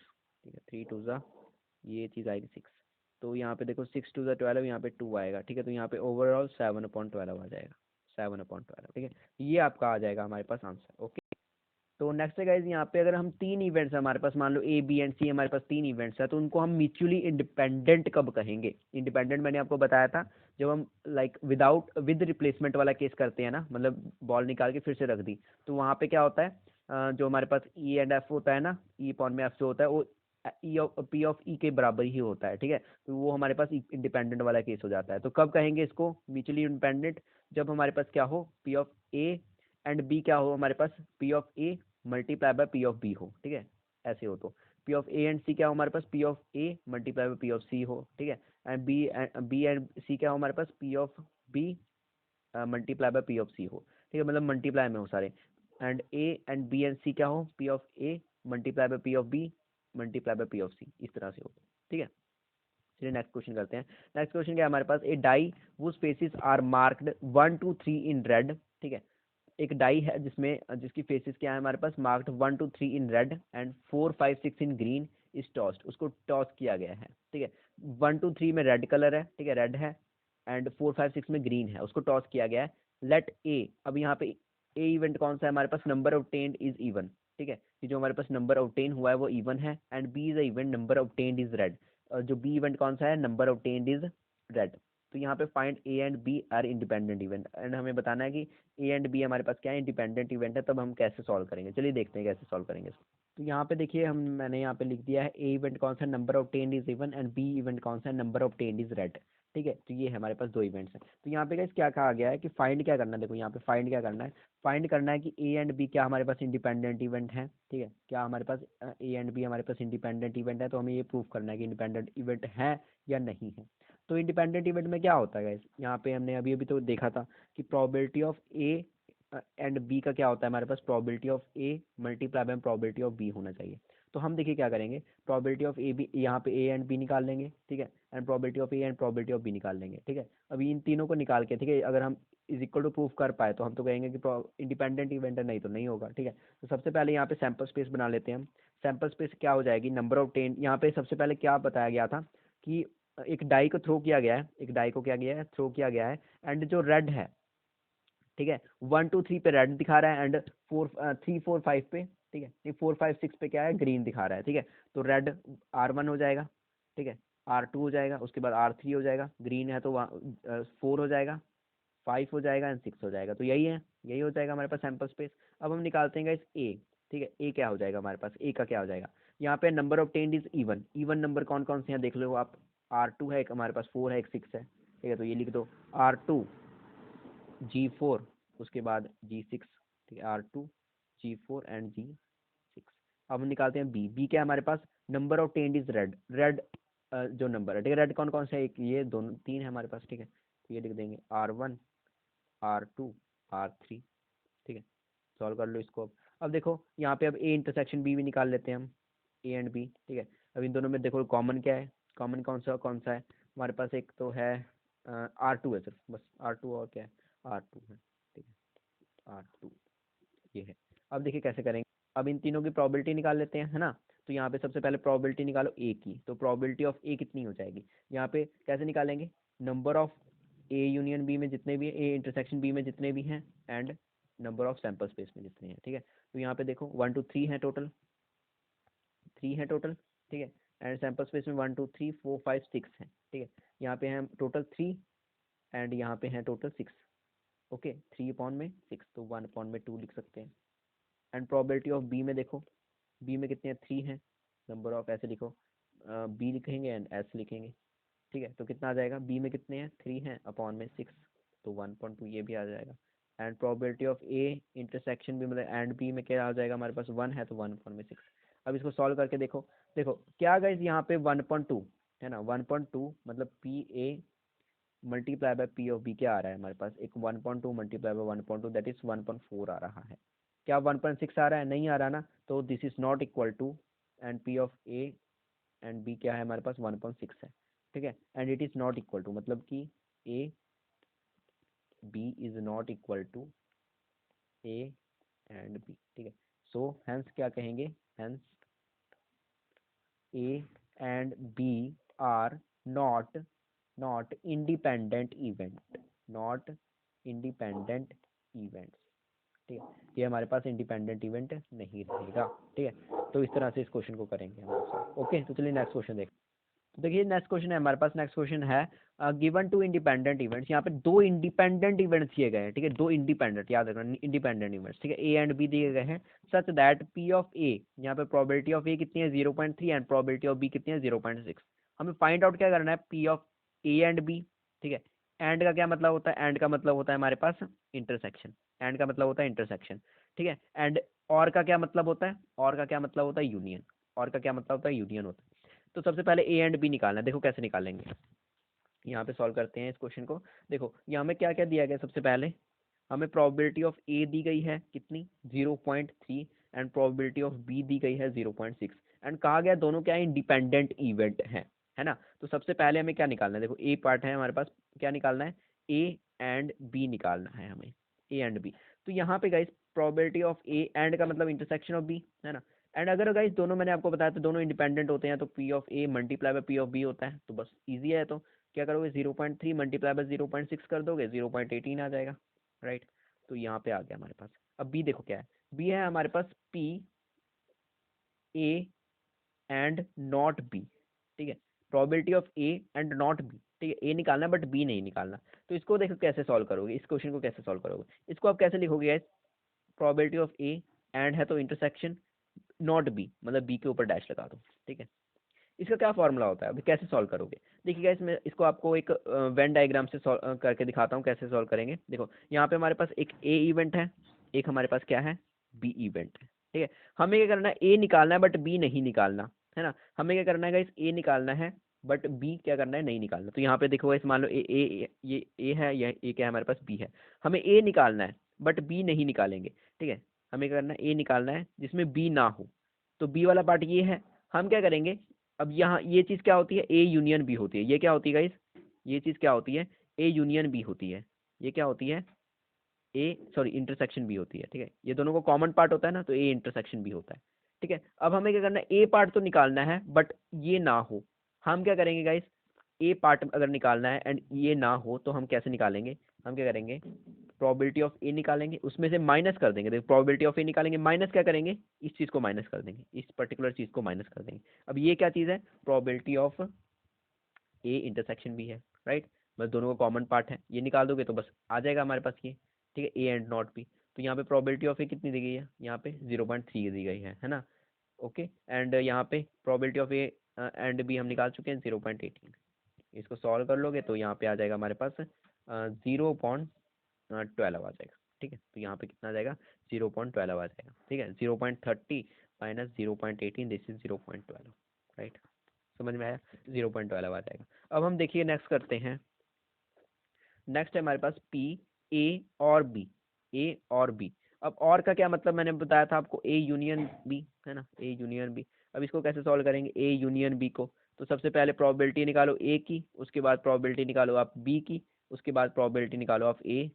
ठीक है, 3 2 ये चीज़ आएगी 6। तो यहाँ पे देखो 6 2 12, यहाँ पे 2 आएगा, ठीक है। तो यहाँ पे ओवरऑल 7/12 आ जाएगा, 7/12, ठीक है। ये आपका आ जाएगा हमारे पास आंसर, ओके। तो नेक्स्ट है गाइज, यहाँ पे अगर हम 3 इवेंट्स हमारे पास, मान लो ए बी एंड सी हमारे पास 3 इवेंट्स है, तो उनको हम म्यूचुअली इंडिपेंडेंट कब कहेंगे। इंडिपेंडेंट मैंने आपको बताया था जब हम लाइक विदाउट विद रिप्लेसमेंट वाला केस करते हैं ना, मतलब बॉल निकाल के फिर से रख दी, तो वहाँ पे क्या होता है, जो हमारे पास ई एंड एफ होता है ना, ई अपॉन में एफ जो होता है वो ई ऑफ पी ऑफ ई के बराबर ही होता है, ठीक है। तो वो हमारे पास इंडिपेंडेंट वाला केस हो जाता है। तो कब कहेंगे इसको म्यूचुअली इंडिपेंडेंट, जब हमारे पास क्या हो, P of A and B क्या हो हमारे पास, P of A multiply by P of B हो, ठीक है, ऐसे हो। तो P of A and C क्या हो हमारे पास, P of A multiply by P of C हो, ठीक है। एंड बी एंड सी क्या हो हमारे पास, P of B multiply by P of C हो, ठीक है, मतलब मल्टीप्लाई में हो सारे। And A and B and C क्या हो, P of A multiply by P of B multiply by P of C, इस तरह से हो, ठीक है। चलिए नेक्स्ट क्वेश्चन करते हैं। नेक्स्ट क्वेश्चन क्या है हमारे पास, ए डाई वो स्पेसिस आर मार्क्ड 1 2 3 इन रेड, ठीक है। एक डाई है जिसमें जिसकी फेसेस क्या है हमारे पास, marked 1 2 3 in red and 4 5 6 in green is tossed, उसको टॉस किया गया है, ठीक है। 1 2 3 में रेड कलर है, ठीक है, रेड है, एंड 4 5 6 में ग्रीन है, उसको टॉस किया गया है। लेट ए, अब यहाँ पे ए इवेंट कौन सा है हमारे पास, नंबर ऑब्टेन्ड इज इवन, ठीक है, कि जो हमारे पास नंबर ऑब्टेन हुआ है वो इवन है। And B is a event number obtained is red, जो बी इवेंट कौन सा है, नंबर ऑब्टेन्ड इज रेड। तो यहाँ पे find A and B are independent event, and हमें बताना है कि ए एंड बी हमारे पास क्या है, इंडिपेंडेंट इवेंट है। तब हम कैसे सॉल्व करेंगे, चलिए देखते हैं कैसे सॉल्व करेंगे इसको। तो यहाँ पे देखिए हम मैंने यहाँ पे लिख दिया है, ए इवेंट कौन सा, number obtained is even, and B event कौन सा, नंबर ऑब्टेन्ड इज रेड, ठीक है। तो ये है हमारे पास दो इवेंट्स हैं। तो यहाँ पे गाइस क्या कहा गया है कि फाइंड क्या करना है, देखो यहाँ पे फाइंड क्या करना है, फाइंड करना है कि ए एंड बी क्या हमारे पास इंडिपेंडेंट इवेंट है, ठीक है, क्या हमारे पास ए एंड बी हमारे पास इंडिपेंडेंट इवेंट है, तो हमें ये प्रूव करना है कि इंडिपेंडेंट इवेंट है या नहीं है। तो इंडिपेंडेंट इवेंट में क्या होता है गाइस, यहाँ पे हमने अभी अभी तो देखा था कि probability of A and B का क्या होता है, हमारे पास probability of A multiply by probability of B होना चाहिए। तो हम देखिए क्या करेंगे, प्रोबेबिलिटी ऑफ ए बी, यहाँ पे ए एंड बी निकाल लेंगे, ठीक है, and probability of A and probability of B निकाल लेंगे, ठीक है। अभी इन तीनों को निकाल के, ठीक है, अगर हम इज इक्वल टू प्रूफ कर पाए तो हम तो कहेंगे कि इंडिपेंडेंट इवेंट है, नहीं तो नहीं होगा, ठीक है। तो सबसे पहले यहाँ पे सैंपल स्पेस बना लेते हैं हम। सैंपल स्पेस क्या हो जाएगी, नंबर ऑफ 10, यहाँ पे सबसे पहले क्या बताया गया था कि एक डाई को थ्रो किया गया है, एक डाई को क्या गया है, थ्रो किया गया है, एंड जो रेड है, ठीक है, 1 2 3 पे रेड दिखा रहा है, एंड 3 4 5 पे, ठीक है, नहीं 4 5 6 पे क्या है, ग्रीन दिखा रहा है, ठीक है। तो रेड R1 हो जाएगा, ठीक है, R2 हो जाएगा, उसके बाद R3 हो जाएगा, ग्रीन है तो 4 हो जाएगा, 5 हो जाएगा एंड 6 हो जाएगा। तो यही है, यही हो जाएगा हमारे पास सैंपल स्पेस। अब हम निकालते हैं इस ए, ठीक है, ए क्या हो जाएगा हमारे पास, ए का क्या हो जाएगा, यहाँ पे number of ten is even, even number कौन कौन से हैं देख लो आप, R2 है एक, हमारे पास 4 है, एक 6 है, ठीक है, तो ये लिख दो R2 G4, उसके बाद G6, ठीक है, R2 G4 एंड G6। अब हम निकालते हैं बी, बी क्या है हमारे पास, number of tend is red, red जो नंबर है, ठीक है, रेड कौन कौन से है, एक ये दोनों तीन है हमारे पास, ठीक है, तो ये लिख देंगे R1 R2 R3, ठीक है। सॉल्व कर लो इसको। अब देखो यहाँ पे अब ए इंटरसेक्शन बी भी निकाल लेते हैं हम, ए एंड बी, ठीक है। अब इन दोनों में देखो कॉमन क्या है, कॉमन कौन सा है हमारे पास, एक तो है R2 है सिर्फ, बस R2, और क्या है, R2 है, ठीक है, R2 ये है। अब देखिए कैसे करेंगे, अब इन तीनों की प्रोबेबिलिटी निकाल लेते हैं, है ना। तो यहाँ पे सबसे पहले प्रोबेबिलिटी निकालो ए की, तो प्रोबेबिलिटी ऑफ ए कितनी हो जाएगी, यहाँ पे कैसे निकालेंगे, number of A union B में जितने भी ए इंटरसेक्शन बी में जितने भी हैं, and number of sample space में जितने हैं, ठीक है। तो यहाँ पे देखो 1 2 3 है टोटल, 3 है टोटल, ठीक है, एंड सैंपल स्पेस में 1 2 3 4 5 6 है, ठीक है। यहाँ पे हैं टोटल 3 एंड यहाँ पे हैं टोटल 6, ओके, 3/6, तो 1/2 लिख सकते हैं। एंड प्रोबेबिलिटी ऑफ बी में देखो, बी में कितने हैं, 3 हैं, नंबर ऑफ ऐसे लिखो, बी लिखेंगे एंड एस लिखेंगे, ठीक है। तो कितना आ जाएगा, बी में कितने हैं, 3 हैं, अपॉन में 6, तो 1/2 ये भी आ जाएगा। And probability of A intersection भी, मतलब एंड बी में क्या आ जाएगा हमारे पास, 1 है, तो 1/6। अब इसको सॉल्व करके देखो, देखो क्या गाइस, यहाँ पे 1/2 है ना, 1/2 मतलब P A multiply by P of B क्या आ रहा है हमारे पास, एक 1/2 मल्टीप्लाई बाय 1/2 दैट इज 1/4 आ रहा है। क्या 1/6 आ रहा है, नहीं आ रहा ना, तो this is not equal to, and P of A and B क्या है हमारे पास, 1/6 है, ठीक है, and it is not equal to, मतलब कि A B is not equal to A and B, ठीक है। सो हेंस क्या कहेंगे, hence A and B are not independent event, not independent events, ठीक है, ये हमारे पास इंडिपेंडेंट इवेंट नहीं रहेगा, ठीक है। तो इस तरह से इस क्वेश्चन को करेंगे हमारे साथ, ओके। तो चलिए नेक्स्ट क्वेश्चन देखते हैं। तो देखिए नेक्स्ट क्वेश्चन है हमारे पास, नेक्स्ट क्वेश्चन है गिवन टू इंडिपेंडेंट इवेंट्स, यहाँ पे दो इंडिपेंडेंट इवेंट्स दिए गए हैं, ठीक है, दो इंडिपेंडेंट, याद रखना इंडिपेंडेंट इवेंट्स, ठीक है, ए एंड बी दिए गए हैं, सच दैट पी ऑफ ए, यहाँ पे प्रोबेबिलिटी ऑफ ए कितनी है 0.3 एंड प्रोबेबिलिटी ऑफ बी कितनी है 0.6। हमें फाइंड आउट क्या करना है, P of A and B, ठीक है। एंड का क्या मतलब होता है, एंड का मतलब होता है हमारे पास इंटरसेक्शन, एंड का मतलब होता है इंटरसेक्शन, ठीक है। एंड और का क्या मतलब होता है, और का क्या मतलब होता है यूनियन, और का क्या मतलब होता है यूनियन होता है। तो सबसे पहले ए एंड बी निकालना है, देखो कैसे निकालेंगे, यहाँ पे सॉल्व करते हैं इस क्वेश्चन को। देखो यहाँ में क्या क्या दिया गया, सबसे पहले हमें प्रोबेबिलिटी ऑफ ए दी गई है कितनी 0.3 and probability of be the गई है 0.6, एंड कहा गया दोनों क्या इंडिपेंडेंट इवेंट है ना। तो सबसे पहले हमें क्या निकालना है, देखो ए पार्ट है हमारे पास, क्या निकालना है, ए एंड बी निकालना है हमें, ए एंड बी। तो यहाँ पे guys probability of A and का मतलब इंटरसेक्शन ऑफ बी, है ना। एंड अगर गाइस दोनों मैंने आपको बताया तो दोनों इंडिपेंडेंट होते हैं, तो P of A multiply by P of B होता है, तो बस इजी है। तो क्या करोगे 0.3 मल्टीप्लाई बाय 0.6 कर दोगे, 0.18 आ जाएगा, राइट। तो यहाँ पे आ गया हमारे पास। अब बी देखो क्या है, बी है हमारे पास P A and not B, ठीक है, probability of A and not B, ठीक है, ए निकालना बट बी नहीं निकालना। तो इसको देखो कैसे सॉल्व करोगे, इस क्वेश्चन को कैसे सॉल्व करोगे, इसको आप कैसे लिखोगे, प्रोबेबिलिटी ऑफ ए एंड है तो इंटरसेक्शन नॉट बी, मतलब बी के ऊपर डैश लगा दो, ठीक है। इसका क्या फॉर्मूला होता है, अभी कैसे सॉल्व करोगे? देखिए गाइस, मैं इसको आपको एक वेन डायग्राम से सॉल्व करके दिखाता हूँ कैसे सॉल्व करेंगे। देखो यहाँ पे हमारे पास एक ए इवेंट है, एक हमारे पास क्या है, बी इवेंट है, ठीक है। हमें क्या करना है, ए निकालना है बट बी नहीं निकालना है ना। हमें क्या करना है गाइस, ए निकालना है बट बी क्या करना है, नहीं निकालना। तो यहाँ पे देखो गाइस, मान लो ये ए है, यह ए क्या है हमारे पास, बी है। हमें ए निकालना है बट बी नहीं निकालेंगे, ठीक है। हमें क्या करना है, ए निकालना है जिसमें बी ना हो। तो बी वाला पार्ट ये है, हम क्या करेंगे, अब यहाँ ये चीज़ क्या होती है, ए यूनियन बी होती है। ये क्या होती है गाइस, ये चीज़ क्या होती है, ए यूनियन बी होती है। ये क्या होती है, ए सॉरी इंटरसेक्शन बी होती है, ठीक है। ये दोनों को कॉमन पार्ट होता है ना, तो ए इंटरसेक्शन बी होता है, ठीक है। अब हमें क्या करना है, ए पार्ट तो निकालना है बट ये ना हो। हम क्या करेंगे गाइस, ए पार्ट अगर निकालना है एंड ये ना हो तो हम कैसे निकालेंगे, हम क्या करेंगे, प्रोबेबिलिटी ऑफ ए निकालेंगे, उसमें से माइनस कर देंगे। देखो प्रोबेबिलिटी ऑफ ए निकालेंगे, माइनस क्या करेंगे, इस चीज़ को माइनस कर देंगे, इस पर्टिकुलर चीज़ को माइनस कर देंगे। अब ये क्या चीज़ है, प्रोबेबिलिटी ऑफ ए इंटरसेक्शन भी है, राइट। बस दोनों का कॉमन पार्ट है, ये निकाल दोगे तो बस आ जाएगा हमारे पास ये, ठीक है, ए एंड नॉट बी। तो यहाँ पे प्रोबेबिलिटी ऑफ ए कितनी दी गई है, यहाँ पे 0.3 दी गई है ना। ओके, एंड यहाँ पे probability of A and B हम निकाल चुके हैं 0.18। इसको सॉल्व कर लोगे तो यहाँ पे आ जाएगा हमारे पास 0.12 आ जाएगा, ठीक है। तो यहाँ पे कितना आ जाएगा, 0.12 आ जाएगा, ठीक है। 0.30 माइनस 0.18 दिस इज 0.12, राइट। समझ में आया, 0.12 आ जाएगा। अब हम देखिए नेक्स्ट करते हैं। नेक्स्ट है हमारे पास पी, ए और बी, ए और बी। अब और का क्या मतलब, मैंने बताया था आपको, ए यूनियन बी है ना, ए यूनियन बी। अब इसको कैसे सॉल्व करेंगे, ए यूनियन बी को, तो सबसे पहले प्रोबेबिलिटी निकालो ए की, उसके बाद प्रोबेबिलिटी निकालो आप बी की, उसके बाद प्रोबेबिलिटी निकालो आप ए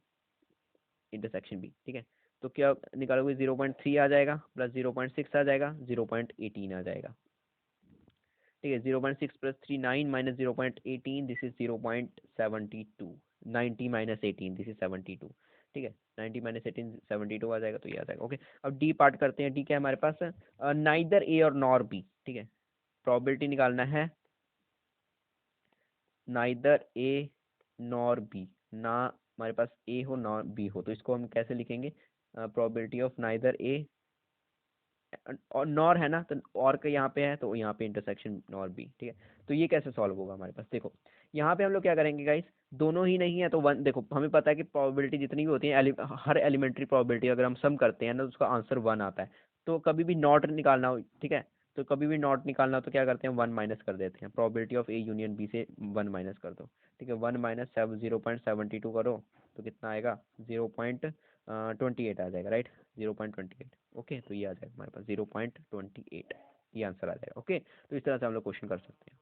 इंटरसेक्शन बी, ठीक है। तो क्या निकालोगे, 0.3 आ जाएगा प्लस 0.6 आ जाएगा, 0.18 आ जाएगा, ठीक है। 0.6 plus 3 9 minus 0.18 this is 0.72, 90 minus 18 this is 72, ठीक है। 90 माइनस 18 72 आ जाएगा, तो ये आ जाएगा। ओके, अब डी पार्ट करते हैं। डी क्या है हमारे पास, नाइदर ए और नॉर बी, ठीक है। प्रोबेबिलिटी निकालना है नाइदर ए नॉर बी, ना हमारे पास ए हो नॉर बी हो, तो इसको हम कैसे लिखेंगे, प्रोबेबिलिटी ऑफ नाइदर ए और नॉर है ना, तो और का यहाँ पे है तो यहाँ पे इंटरसेक्शन नॉर बी, ठीक है। तो ये कैसे सॉल्व होगा हमारे पास, देखो यहाँ पे हम लोग क्या करेंगे गाइस, दोनों ही नहीं है तो वन, देखो हमें पता है कि प्रोबेबिलिटी जितनी भी होती है, हर एलिमेंट्री प्रोबेबिलिटी अगर हम सम करते हैं ना तो उसका आंसर 1 आता है। तो कभी भी नॉट निकालना हो, ठीक है, तो कभी भी नॉट निकालना हो तो क्या करते हैं, 1 माइनस कर देते हैं। Probability of A union B से 1 माइनस कर दो, ठीक है। 1 माइनस 0.72 करो तो कितना आएगा, 0.28 आ जाएगा, राइट, 0.28। ओके, तो ये आ जाएगा हमारे पास 0.28, ये आंसर आ जाएगा। ओके, तो इस तरह से हम लोग क्वेश्चन कर सकते हैं।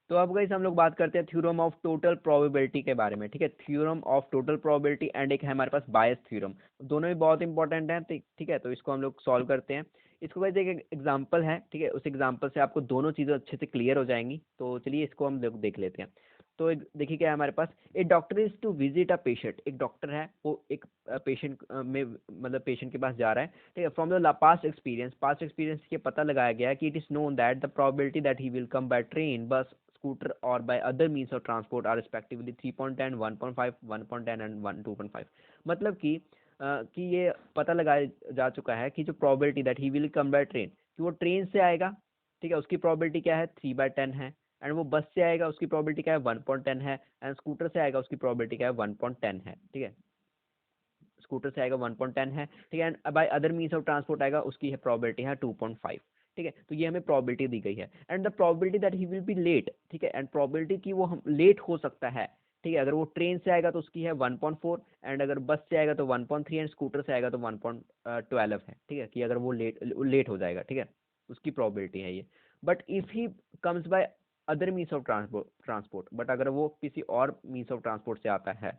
तो अब गाइस हम लोग बात करते हैं थ्योरम ऑफ टोटल प्रोबेबिलिटी के बारे में, ठीक है। Theorem of total probability and एक है हमारे पास बायस थ्योरम, दोनों ही बहुत इंपॉर्टेंट हैं, ठीक है। तो इसको हम लोग सॉल्व करते हैं। इसको गाइस एक एग्जांपल है, ठीक है, उस एग्जांपल से आपको दोनों चीज़ें अच्छे से क्लियर हो जाएंगी। तो चलिए इसको हम देख लेते हैं। तो देखिए क्या है हमारे पास, a doctor is to visit a patient, एक डॉक्टर है वो एक पेशेंट में मतलब पेशेंट के पास जा रहा है, ठीक है। फ्रॉम द पास्ट एक्सपीरियंस ये पता लगाया गया है कि it is known that the probability that he will come by train, bus, scooter और by other means of transport are respectively 3.10, 1.5, 1.10 and 2.5। मतलब कि ये पता लगाया जा चुका है कि जो probability that he will come by train, कि वो ट्रेन से आएगा, ठीक है, उसकी प्रोबेबिलिटी क्या है, 3/10 है। एंड वो बस से आएगा, उसकी प्रोबेबिलिटी क्या है, 1.10 है। एंड स्कूटर से आएगा, उसकी प्रोबेबिलिटी क्या है, 1.10 है, ठीक है। स्कूटर से आएगा 1.10 है, ठीक है। And bye other means of transport आएगा, उसकी है प्रोबेबिलिटी है 2.5, ठीक है। तो ये हमें प्रोबेबिलिटी दी गई है। And the probability that he will be late, ठीक है, एंड प्रोबेबिलिटी की वो हम लेट हो सकता है, ठीक है। अगर वो ट्रेन से आएगा तो उसकी है 1.4, एंड अगर बस से आएगा तो 1.3, एंड स्कूटर से आएगा तो 1.12 है, ठीक है, कि अगर वो लेट हो जाएगा, ठीक है, उसकी प्रोबेबिलिटी है ये। But if he comes by other means of transport, but अगर वो किसी और मीन्स ऑफ ट्रांसपोर्ट से आता है,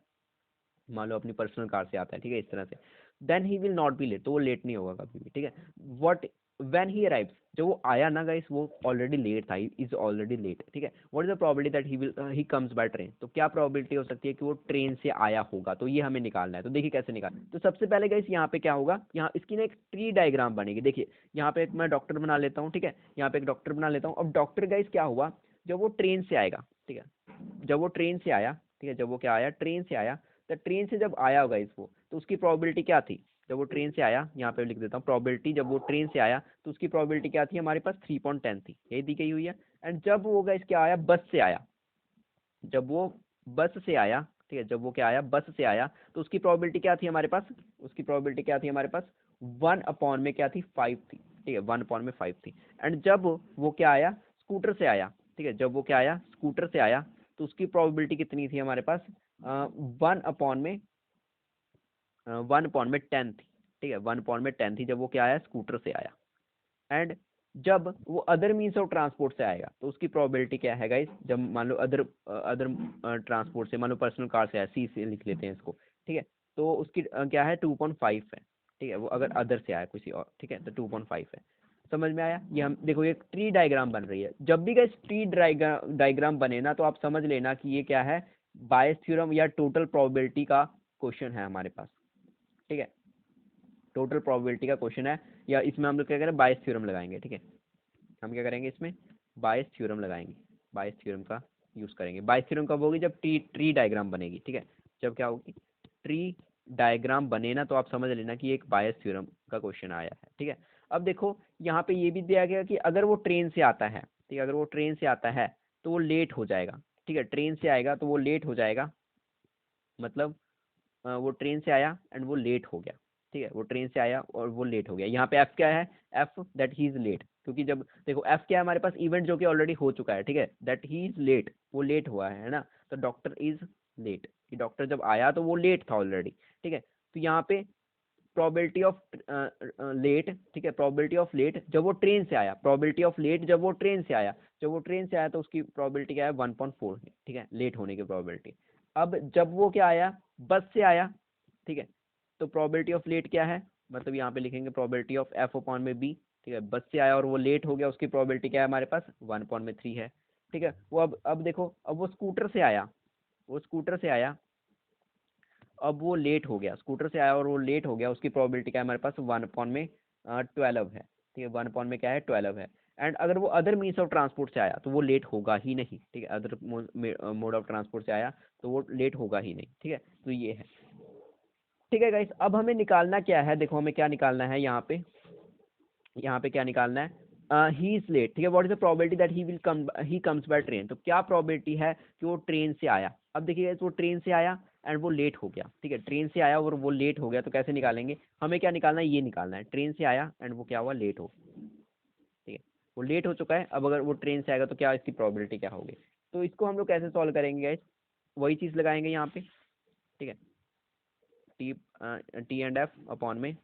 मान लो अपनी पर्सनल कार से आता है, ठीक है, इस तरह से, then he will not be late, तो वो लेट नहीं होगा कभी भी, ठीक है। व्हाट व्हेन ही अराइव्स, जब वो आया ना गाइस, वो ऑलरेडी लेट था, इज ऑलरेडी लेट, ठीक है। What is the probability that he comes by train, तो क्या प्रोबेबिलिटी हो सकती है कि वो ट्रेन से आया होगा, तो ये हमें निकालना है। तो देखिए कैसे निकालना, तो सबसे पहले गाइस यहाँ पे क्या होगा, यहाँ इसकी ना एक ट्री डायग्राम बनेगी। देखिए यहाँ पे एक मैं डॉक्टर बना लेता हूँ, ठीक है, यहाँ पे एक डॉक्टर बना लेता हूँ। अब डॉक्टर गाइस क्या हुआ, जब वो ट्रेन से आएगा, ठीक है, जब वो ट्रेन से आया, ठीक है, जब वो क्या आया, ट्रेन से आया, तो ट्रेन से जब आया होगा इसको, तो उसकी प्रोबेबिलिटी क्या थी, जब वो ट्रेन से आया, यहाँ पे लिख देता हूँ प्रोबेबिलिटी, जब वो ट्रेन से आया तो उसकी प्रोबेबिलिटी क्या थी हमारे पास 3.10 थी, यही दी गई हुई है। एंड जब वो गाइस क्या आया, बस से आया, जब वो बस से आया, ठीक है, जब वो क्या आया, बस से आया, तो उसकी प्रोबेबिलिटी क्या थी हमारे पास, उसकी प्रोबेबिलिटी क्या थी हमारे पास, 1 में क्या थी, 5 थी, ठीक है, 1 में 5 थी। एंड जब वो क्या आया, स्कूटर से आया, ठीक है, जब वो क्या आया, स्कूटर से आया, तो उसकी प्रोबेबिलिटी कितनी थी हमारे पास, 1/10 थी, ठीक है, 1/10 थी जब वो क्या आया, स्कूटर से आया। एंड जब वो अदर मीन्स ऑफ ट्रांसपोर्ट से आएगा तो उसकी प्रोबेबिलिटी क्या है गाइस, जब मान लो अदर अदर ट्रांसपोर्ट से, मान लो पर्सनल कार से आया, सी से लिख लेते हैं इसको, ठीक है, तो उसकी क्या है, 2.5 है, ठीक है, वो अगर अदर से आया किसी और, ठीक है, तो 2.5 है। समझ में आया? ये हम देखो, ये ट्री डायग्राम बन रही है, जब भी गाइस ट्री डायग्राम बने ना, तो आप समझ लेना कि ये क्या है, बायस थ्योरम या टोटल प्रोबेबिलिटी का क्वेश्चन है हमारे पास, ठीक है, टोटल प्रोबेबिलिटी का क्वेश्चन है, या इसमें हम लोग क्या करें, बायस थ्योरम लगाएंगे, ठीक है, हम क्या करेंगे इसमें, बायस थ्योरम लगाएंगे, बायस थ्योरम का यूज करेंगे। बायस थ्योरम कब होगी, जब ट्री डायग्राम बनेगी, ठीक है, जब क्या होगी, ट्री डायग्राम बने ना, तो आप समझ लेना कि एक बायस थ्योरम का क्वेश्चन आया है, ठीक है। अब देखो यहाँ पे ये भी दिया गया कि अगर वो ट्रेन से आता है, ठीक है, अगर वो ट्रेन से आता है तो वो लेट हो जाएगा, ठीक है, ट्रेन से आएगा तो वो लेट हो जाएगा, मतलब वो ट्रेन से आया एंड वो लेट हो गया, ठीक है, वो ट्रेन से आया और वो लेट हो गया। यहाँ पे एफ क्या है, F that he is late, क्योंकि जब देखो एफ क्या है हमारे पास, इवेंट जो कि ऑलरेडी हो चुका है, ठीक है, दैट ही इज लेट, वो लेट हुआ है ना, तो डॉक्टर इज लेट, कि डॉक्टर जब आया तो वो लेट था ऑलरेडी, ठीक है, तो यहाँ पे प्रोबेबिलिटी ऑफ लेट, ठीक है, प्रोबेबिलिटी ऑफ लेट जब वो ट्रेन से आया, प्रोबेबिलिटी ऑफ लेट जब वो ट्रेन से आया, जब वो ट्रेन से आया तो उसकी प्रोबेबिलिटी क्या है, 1.4 है, ठीक है, लेट होने की प्रोबेबिलिटी। अब जब वो क्या आया, बस से आया, ठीक है, तो प्रोबेबिलिटी ऑफ लेट क्या है, मतलब यहाँ पे लिखेंगे प्रोबेबिलिटी ऑफ एफ अपॉन में बी, ठीक है, बस से आया और वो लेट हो गया, उसकी प्रोबेबिलिटी क्या है हमारे पास, 1/3 है, ठीक है। वो अब देखो, अब वो स्कूटर से आया, वो स्कूटर से आया, अब वो लेट हो गया, स्कूटर से आया और वो लेट हो गया, उसकी प्रोबेबिलिटी क्या है हमारे पास, 1/12 है, ठीक है, 1 में क्या है, 12 है। एंड अगर वो अदर मीन्स ऑफ ट्रांसपोर्ट से आया तो वो लेट होगा ही नहीं, ठीक है, अदर मोड ऑफ ट्रांसपोर्ट से आया तो वो लेट होगा ही नहीं, ठीक है, तो ये है, ठीक है गाइस। अब हमें निकालना क्या है, देखो हमें क्या निकालना है यहाँ पे, यहाँ पे क्या निकालना है, ही इज लेट, ठीक है, what is the probability that he comes by train, तो क्या प्रोबेबिलिटी है कि वो ट्रेन से आया। अब देखिए वो ट्रेन से आया एंड वो लेट हो गया, ठीक है, ट्रेन से आया और वो लेट हो गया, तो कैसे निकालेंगे, हमें क्या निकालना है, ये निकालना है, ट्रेन से आया एंड वो क्या हुआ, लेट हो, ठीक है, वो लेट हो चुका है, अब अगर वो ट्रेन से आएगा तो क्या इसकी प्रोबेबिलिटी क्या होगी। तो इसको हम लोग कैसे सॉल्व करेंगे गाइस, वही चीज़ लगाएंगे यहाँ पे, ठीक है, T T and F upon में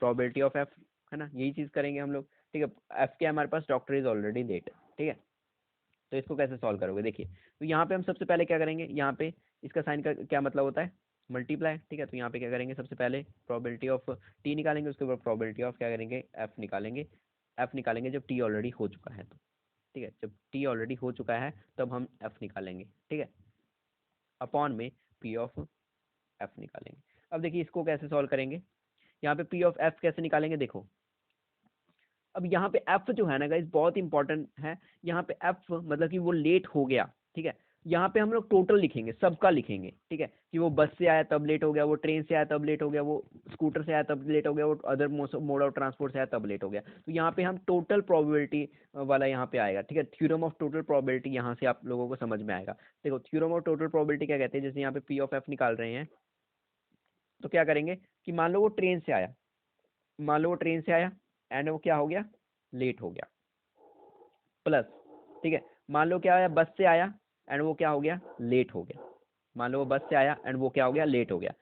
प्रोबेबिलिटी ऑफ एफ, है ना, यही चीज़ करेंगे हम लोग, ठीक है। एफ क्या है हमारे पास, डॉक्टर इज ऑलरेडी लेट, ठीक है, तो इसको कैसे सॉल्व करोगे, देखिए, तो यहाँ पे हम सबसे पहले क्या करेंगे, यहाँ पे इसका साइन का क्या मतलब होता है, मल्टीप्लाई, ठीक है, तो यहाँ पे क्या करेंगे, सबसे पहले प्रोबेबिलिटी ऑफ टी निकालेंगे, उसके बाद प्रोबेबिलिटी ऑफ क्या करेंगे, एफ निकालेंगे, एफ निकालेंगे जब टी ऑलरेडी हो चुका है तो, ठीक है, जब टी ऑलरेडी हो चुका है तब हम एफ निकालेंगे, ठीक है, अपॉन में पी ऑफ एफ निकालेंगे। अब देखिए इसको कैसे सॉल्व करेंगे, यहाँ पे पी ऑफ एफ कैसे निकालेंगे, देखो अब यहाँ पे एफ जो है ना गाइस बहुत इंपॉर्टेंट है, यहाँ पे एफ मतलब कि वो लेट हो गया, ठीक है, यहाँ पे हम लोग टोटल लिखेंगे, सबका लिखेंगे, ठीक है, कि वो बस से आया तब लेट हो गया, वो ट्रेन से आया तब लेट हो गया, वो स्कूटर से आया तब लेट हो गया, वो अदर मोड ऑफ ट्रांसपोर्ट से आया तब लेट हो गया, तो यहाँ पे हम टोटल प्रोबेबिलिटी वाला यहाँ पे आएगा, ठीक है, थ्योरम ऑफ टोटल प्रोबेबिलिटी यहाँ से आप लोगों को समझ में आएगा। देखो थ्योरम ऑफ टोटल प्रोबेबिलिटी क्या कहते हैं, जैसे यहाँ पे पी ऑफ एफ निकाल रहे हैं, तो क्या करेंगे कि मान लो वो ट्रेन से आया, मान लो वो ट्रेन से आया एंड वो क्या हो गया, लेट हो गया, प्लस, ठीक है, मान लो क्या आया, बस से आया एंड वो क्या हो गया, लेट हो गया, मान लो वो बस से आया एंड वो क्या हो गया, लेट हो गया।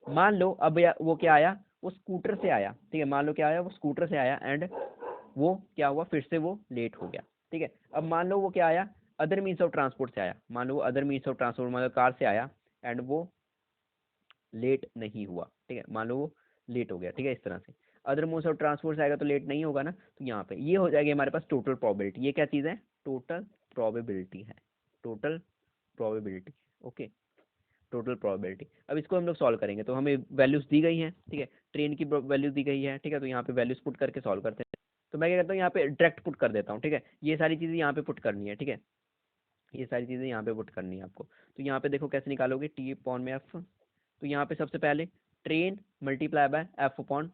मान लो अब वो क्या आया, वो स्कूटर से आया, ठीक है, मान लो क्या आया, वो स्कूटर से आया एंड वो क्या हुआ, फिर से वो लेट हो गया, ठीक है। अब मान लो वो क्या आया, अदर मीन्स ऑफ ट्रांसपोर्ट से आया, मान लो वो अदर मीन्स ऑफ ट्रांसपोर्ट मतलब कार से आया एंड वो लेट नहीं हुआ, ठीक है, मान लो वो लेट हो गया, ठीक है, इस तरह से अदर मोड्स ऑफ ट्रांसपोर्ट से आएगा तो लेट नहीं होगा ना, तो यहाँ पे ये हो जाएगी हमारे पास टोटल प्रोबेबिलिटी, ये क्या चीज़ है, टोटल प्रोबेबिलिटी है, total probability, okay, total probability. अब इसको हम लोग सॉल्व करेंगे, तो हमें वैल्यूज दी गई हैं, ठीक है, ट्रेन की वैल्यू दी गई है, ठीक है, तो यहाँ पे वैल्यूज पुट करके सॉल्व करते हैं। तो मैं क्या करता हूँ, यहाँ पे डायरेक्ट पुट कर देता हूँ, ठीक है, ये सारी चीज़ें यहाँ पे पुट करनी है, ठीक है, ये सारी चीज़ें यहाँ पे पुट करनी है आपको। तो यहाँ पे देखो कैसे निकालोगे, टी अपॉन में एफ, तो यहाँ पे सबसे पहले train multiply by F upon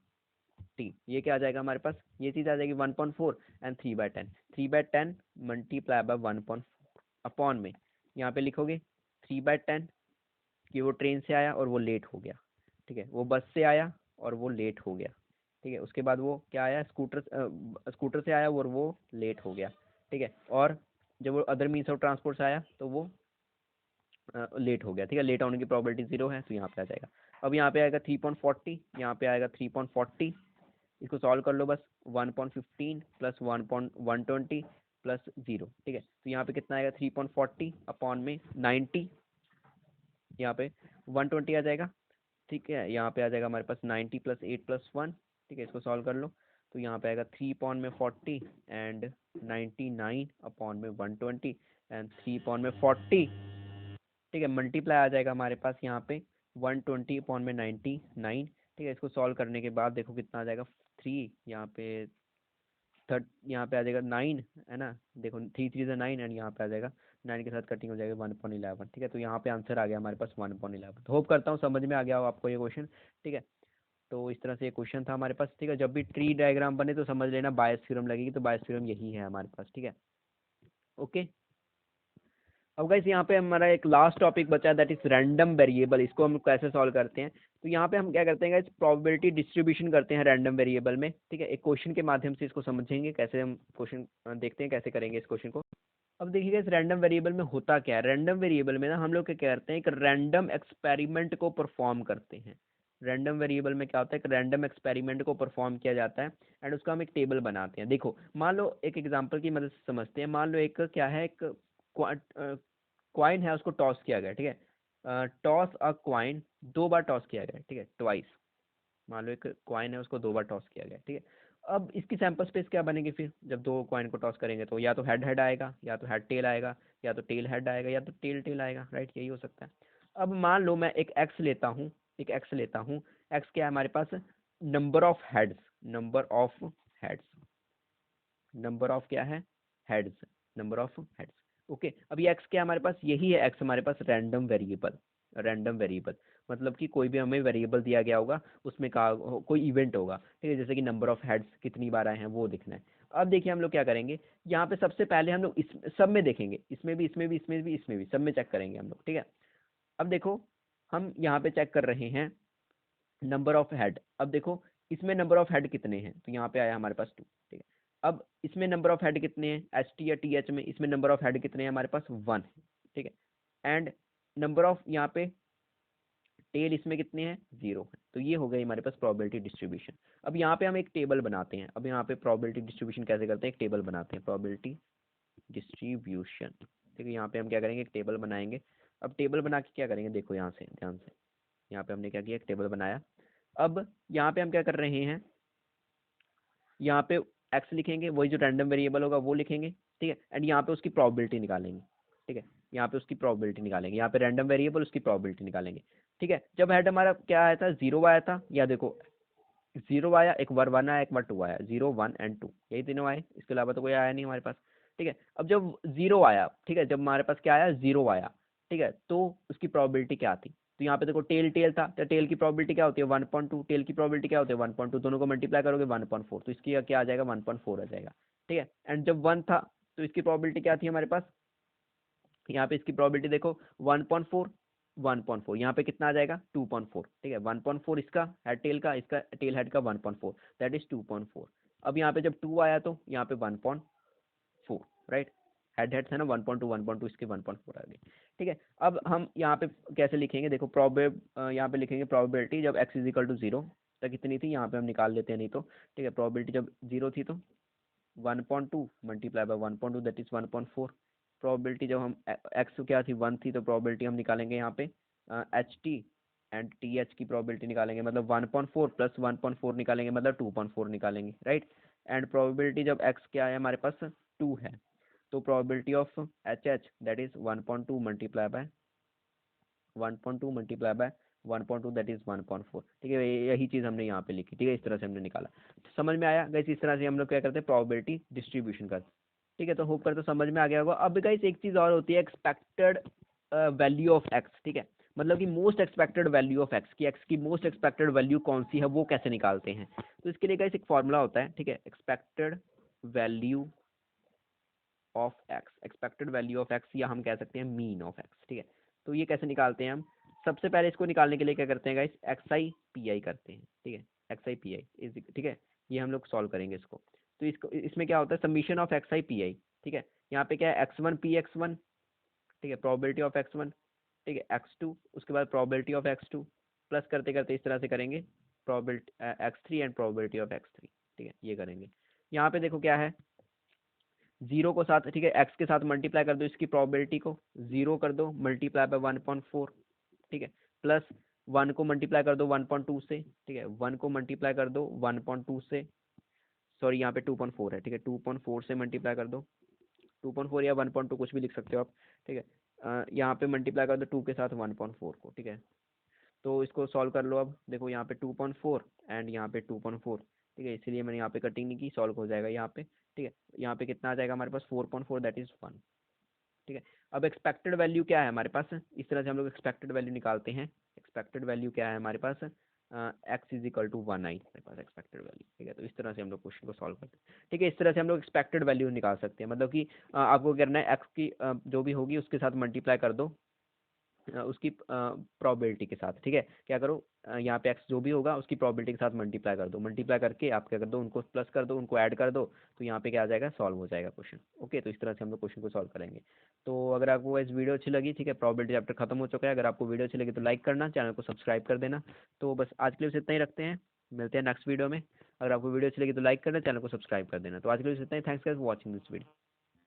T, ये क्या आ जाएगा हमारे पास, ये चीज़ आ जाएगी 1.4 एंड 3/10, 3/10 मल्टीप्लाई बाय 1.4 अपॉन में यहाँ पे लिखोगे 3/10 कि वो ट्रेन से आया और वो लेट हो गया, ठीक है, वो बस से आया और वो लेट हो गया, ठीक है, उसके बाद वो क्या आया, स्कूटर से आया और वो लेट हो गया, ठीक है, और जब वो अदर मीन्स ऑफ ट्रांसपोर्ट से आया तो वो लेट हो गया, ठीक है, लेट होने की प्रोबेबिलिटी 0 है, तो यहाँ पे आ जाएगा। अब यहाँ पे आएगा 3.40, यहाँ पे आएगा 3.40, इसको सॉल्व कर लो बस, 1.15 प्लस 1.120 प्लस 0, ठीक है, तो यहाँ पे कितना आएगा 3.40 अपॉन में 90, यहाँ पे 120 आ जाएगा, ठीक है, यहाँ पे आ जाएगा हमारे पास 90 प्लस 8 प्लस 1, ठीक है, इसको सॉल्व कर लो, तो यहाँ पे आएगा 3 अपॉन में 40 एंड 99 अपॉन में 120 एंड 3 अपॉन में 40, ठीक है, मल्टीप्लाई आ जाएगा हमारे पास यहाँ पे 120 अपॉन में 99, ठीक है, इसको सॉल्व करने के बाद देखो कितना आ जाएगा 3, यहाँ पे यहाँ पे आ जाएगा 9, है ना, देखो 3 3 9 एंड यहाँ पे आ जाएगा 9 के साथ कटिंग हो जाएगा 1.11, ठीक है, तो यहाँ पे आंसर आ गया हमारे पास 1.11। तो होप करता हूँ समझ में आ गया हो आपको ये क्वेश्चन, ठीक है, तो इस तरह से ये क्वेश्चन था हमारे पास, ठीक है, जब भी ट्री डायग्राम बने तो समझ लेना बायस थ्योरम लगेगी, तो बायस थ्योरम यही है हमारे पास, ठीक है, ओके। अब गाइस यहाँ पे हमारा एक लास्ट टॉपिक बचा है, दैट इज रैंडम वेरिएबल, इसको हम कैसे सॉल्व करते हैं, तो यहाँ पे हम क्या करते हैं गाइस, प्रोबेबिलिटी डिस्ट्रीब्यूशन करते हैं रैंडम वेरिएबल में, ठीक है, एक क्वेश्चन के माध्यम से इसको समझेंगे, कैसे हम क्वेश्चन देखते हैं कैसे करेंगे इस क्वेश्चन को। अब देखिएगा इस रैंडम वेरिएबल में होता क्या है, रैंडम वेरिएबल में ना हम लोग क्या करते हैं, एक रैंडम एक्सपेरिमेंट को परफॉर्म करते हैं। रैंडम वेरिएबल में क्या होता है, एक रैंडम एक्सपेरिमेंट को परफॉर्म किया जाता है एंड उसका हम एक टेबल बनाते हैं। देखो मान लो एक एग्जांपल की मदद से समझते हैं, मान लो एक क्या है, एक क्वाइन है, उसको टॉस किया गया, ठीक है, टॉस अ क्वाइन, 2 बार टॉस किया गया, ठीक है, ट्वाइस, मान लो एक क्वाइन है उसको 2 बार टॉस किया गया, ठीक है, अब इसकी सैंपल स्पेस क्या बनेगी फिर, जब 2 कॉइन को टॉस करेंगे तो या तो हेड हेड आएगा, या तो हेड टेल आएगा, या तो टेल हेड आएगा, या तो टेल टेल आएगा, राइट, यही हो सकता है। अब मान लो मैं एक एक्स लेता हूँ, एक एक्स लेता हूँ, एक्स क्या है हमारे पास, number of heads, number of heads, number of क्या है, heads, number of heads, okay. अब ये एक्स क्या है हमारे पास, यही है एक्स हमारे पास रैंडम वेरिएबल, रैंडम वेरिएबल मतलब कि कोई भी हमें वेरिएबल दिया गया होगा, उसमें का कोई इवेंट होगा, ठीक है, जैसे कि नंबर ऑफ हेड्स कितनी बार आए हैं वो देखना है। अब देखिए हम लोग क्या करेंगे, यहाँ पे सबसे पहले हम लोग इस सब में देखेंगे, इसमें भी, इसमें भी, इसमें भी, इसमें भी, सब में चेक करेंगे हम लोग, ठीक है। अब देखो हम यहाँ पे चेक कर रहे हैं नंबर ऑफ हेड, अब देखो इसमें नंबर ऑफ हेड कितने हैं, तो यहाँ पे आया हमारे पास 2, ठीक है। अब इसमें नंबर ऑफ हेड कितने हैं, एच टी या टी एच में, इसमें नंबर ऑफ हेड कितने हैं हमारे पास 1 है, ठीक है, एंड नंबर ऑफ यहाँ पे टेल इसमें कितने हैं 0 है, तो ये हो गई हमारे पास प्रोबेबिलिटी डिस्ट्रीब्यूशन। अब यहाँ पे हम एक टेबल बनाते हैं, अब यहाँ पे प्रोबेबिलिटी डिस्ट्रीब्यूशन कैसे करते हैं, एक टेबल बनाते हैं, प्रोबेबिलिटी डिस्ट्रीब्यूशन, ठीक है, यहाँ पे हम क्या करेंगे, एक टेबल बनाएंगे। अब टेबल बना के क्या करेंगे, देखो यहाँ से ध्यान से, यहाँ पे हमने क्या किया, एक टेबल बनाया। अब यहाँ पे हम क्या कर रहे हैं, यहाँ पे एक्स लिखेंगे, वही जो रैंडम वेरिएबल होगा वो लिखेंगे, ठीक है, एंड यहाँ पे उसकी प्रोबेबिलिटी निकालेंगे, ठीक है, यहाँ पे उसकी प्रोबेबिलिटी निकालेंगे, यहाँ पे रैंडम वेरिएबल उसकी प्रोबेबिलिटी निकालेंगे, ठीक है। जब हेड हमारा क्या आया था, 0 आया था, या देखो 0 आया, एक बार 1 आया, एक बार 2 आया, 0 1 एंड 2, यही तीनों आए, इसके अलावा तो कोई आया नहीं हमारे पास, ठीक है। अब जब 0 आया, ठीक है, जब हमारे पास क्या आया, 0 आया, ठीक है, तो उसकी प्रोबेबिलिटी क्या थी, तो यहाँ पे देखो टेल टेल था, तो टेल की प्रोबेबिलिटी क्या होती है 1.2, टेल की प्रोबेबिलिटी क्या होती है 1.2, दोनों को मल्टीप्लाई करोगे 1.4, तो इसकी क्या आ जाएगा 1.4 आ जाएगा, ठीक है। एंड जब 1 था तो इसकी प्रोबेबिलिटी क्या थी हमारे पास, यहाँ पे इसकी प्रोबेबिलिटी देखो 1.4, 1.4, यहाँ पे कितना आ जाएगा 2.4, ठीक है, 1.4 इसका हेड टेल का, इसका टेल हेड का 1.4, दैट इज 2.4। अब यहाँ पे जब 2 आया तो यहाँ पे 1.4, राइट, हेड हेड्स है ना, 1.2 1.2, इसके 1.4 आ गए, ठीक है। अब हम यहाँ पे कैसे लिखेंगे, देखो यहाँ पे लिखेंगे प्रोबेबिलिटी जब x इज इक्वल टू 0 तक कितनी थी, यहाँ पे हम निकाल लेते हैं नहीं तो, ठीक है, प्रोबेबिलिटी जब 0 थी तो 1.2 multiply by 1.2 that is 1.4। Probability जब हम एक्स क्या थी 1 थी, तो प्रोबेबिलिटी हम निकालेंगे यहाँ पे H T and T H की प्रोबेबिलिटी निकालेंगे, मतलब 1.4 प्लस 1.4 निकालेंगे, मतलब 2.4 निकालेंगे, राइट। एंड प्रोबेबिलिटी जब एक्स क्या है हमारे पास 2 है, तो probability of H H that is 1.2 multiply by 1.2 multiply by 1.2 that is 1.4, ठीक है, यही चीज़ हमने यहाँ पे लिखी, ठीक है, इस तरह से हमने निकाला। तो समझ में आया गाइस, इस तरह से हम लोग क्या करते हैं प्रोबेबिलिटी डिस्ट्रीब्यूशन करते हैं, ठीक है, तो होप करते समझ में आ गया होगा। अब गाइस एक चीज़ और होती है एक्सपेक्टेड वैल्यू ऑफ एक्स, ठीक है, मतलब कि most expected value of x, की एक्स की मोस्ट एक्सपेक्टेड वैल्यू कौन सी है वो कैसे निकालते हैं। तो इसके लिए गाइस एक फॉर्मूला होता है, ठीक है, expected value of x, expected value of x, या हम कह सकते हैं मीन ऑफ एक्स, ठीक है। तो ये कैसे निकालते हैं हम, सबसे पहले इसको निकालने के लिए क्या करते हैं guys, x I P I करते हैं, ठीक है, एक्स आई पी आई, ठीक है, ये हम लोग सॉल्व करेंगे इसको। तो इसको इसमें क्या होता है, submission of x I P I, ठीक है, यहाँ पे क्या है x one P x one, ठीक है, प्रोबेबिलिटी ऑफ एक्स वन, ठीक है, एक्स टू, उसके बाद probability of X two, plus करते करते इस तरह से करेंगे probability X three and probability of X three, ठीक है, ये करेंगे। यहाँ पे देखो क्या है, जीरो को साथ, ठीक है, एक्स के साथ मल्टीप्लाई कर दो इसकी प्रोबेबिलिटी को, जीरो कर दो मल्टीप्लाई बाय 1.4, ठीक है, प्लस वन को मल्टीप्लाई कर दो 1.2 से, ठीक है, वन को मल्टीप्लाई कर दो 1.2 से, सॉरी यहाँ पे 2.4 है, ठीक है, 2.4 से मल्टीप्लाई कर दो, 2.4 या 1.2 कुछ भी लिख सकते हो आप, ठीक है, यहाँ पे मल्टीप्लाई कर दो 2 के साथ 1.4 को, ठीक है। तो इसको सॉल्व कर लो, अब देखो यहाँ पे 2.4 एंड यहाँ पे 2.4, ठीक है, इसीलिए मैंने यहाँ पे कटिंग नहीं की, सॉल्व हो जाएगा यहाँ पे, ठीक है। यहाँ पे कितना आ जाएगा हमारे पास 4.4, दैट इज 1, ठीक है। अब एक्सपेक्टेड वैल्यू क्या है हमारे पास, इस तरह से हम लोग एक्सपेक्टेड वैल्यू निकालते हैं। एक्सपेक्टेड वैल्यू क्या है हमारे पास, एक्स इज इक्वल टू 1 आई हमारे पास एक्सपेक्टेड वैल्यू, ठीक है। तो इस तरह से हम लोग क्वेश्चन को सॉल्व करते हैं, ठीक है, इस तरह से हम लोग एक्सपेक्टेड वैल्यू निकाल सकते हैं, मतलब कि आपको करना है एक्स की जो भी होगी उसके साथ मल्टीप्लाई कर दो उसकी प्रोबेबिलिटी के साथ, ठीक है, क्या करो यहाँ पे एक्स जो भी होगा उसकी प्रोबेबिलिटी के साथ मल्टीप्लाई कर दो, मल्टीप्लाई करके आप क्या कर दो, उनको प्लस कर दो, उनको ऐड कर दो, तो यहाँ पे क्या आ जाएगा, सॉल्व हो जाएगा क्वेश्चन। ओके, तो इस तरह से हम लोग क्वेश्चन को सॉल्व करेंगे। तो अगर आपको इस वीडियो अच्छी लगी, ठीक है, प्रोबेबिलिटी चैप्टर खत्म हो चुका है, अगर आपको वीडियो अच्छी लगी तो लाइक करना, चैनल को सब्सक्राइब कर देना। तो बस आज के लिए इतना ही रखते हैं, मिलते हैं नेक्स्ट वीडियो में। अगर आपको वीडियो अच्छी लगी तो लाइक करना, चैनल को सब्सक्राइब कर देना। तो आज के लिए इतना ही, thanks for watching this video.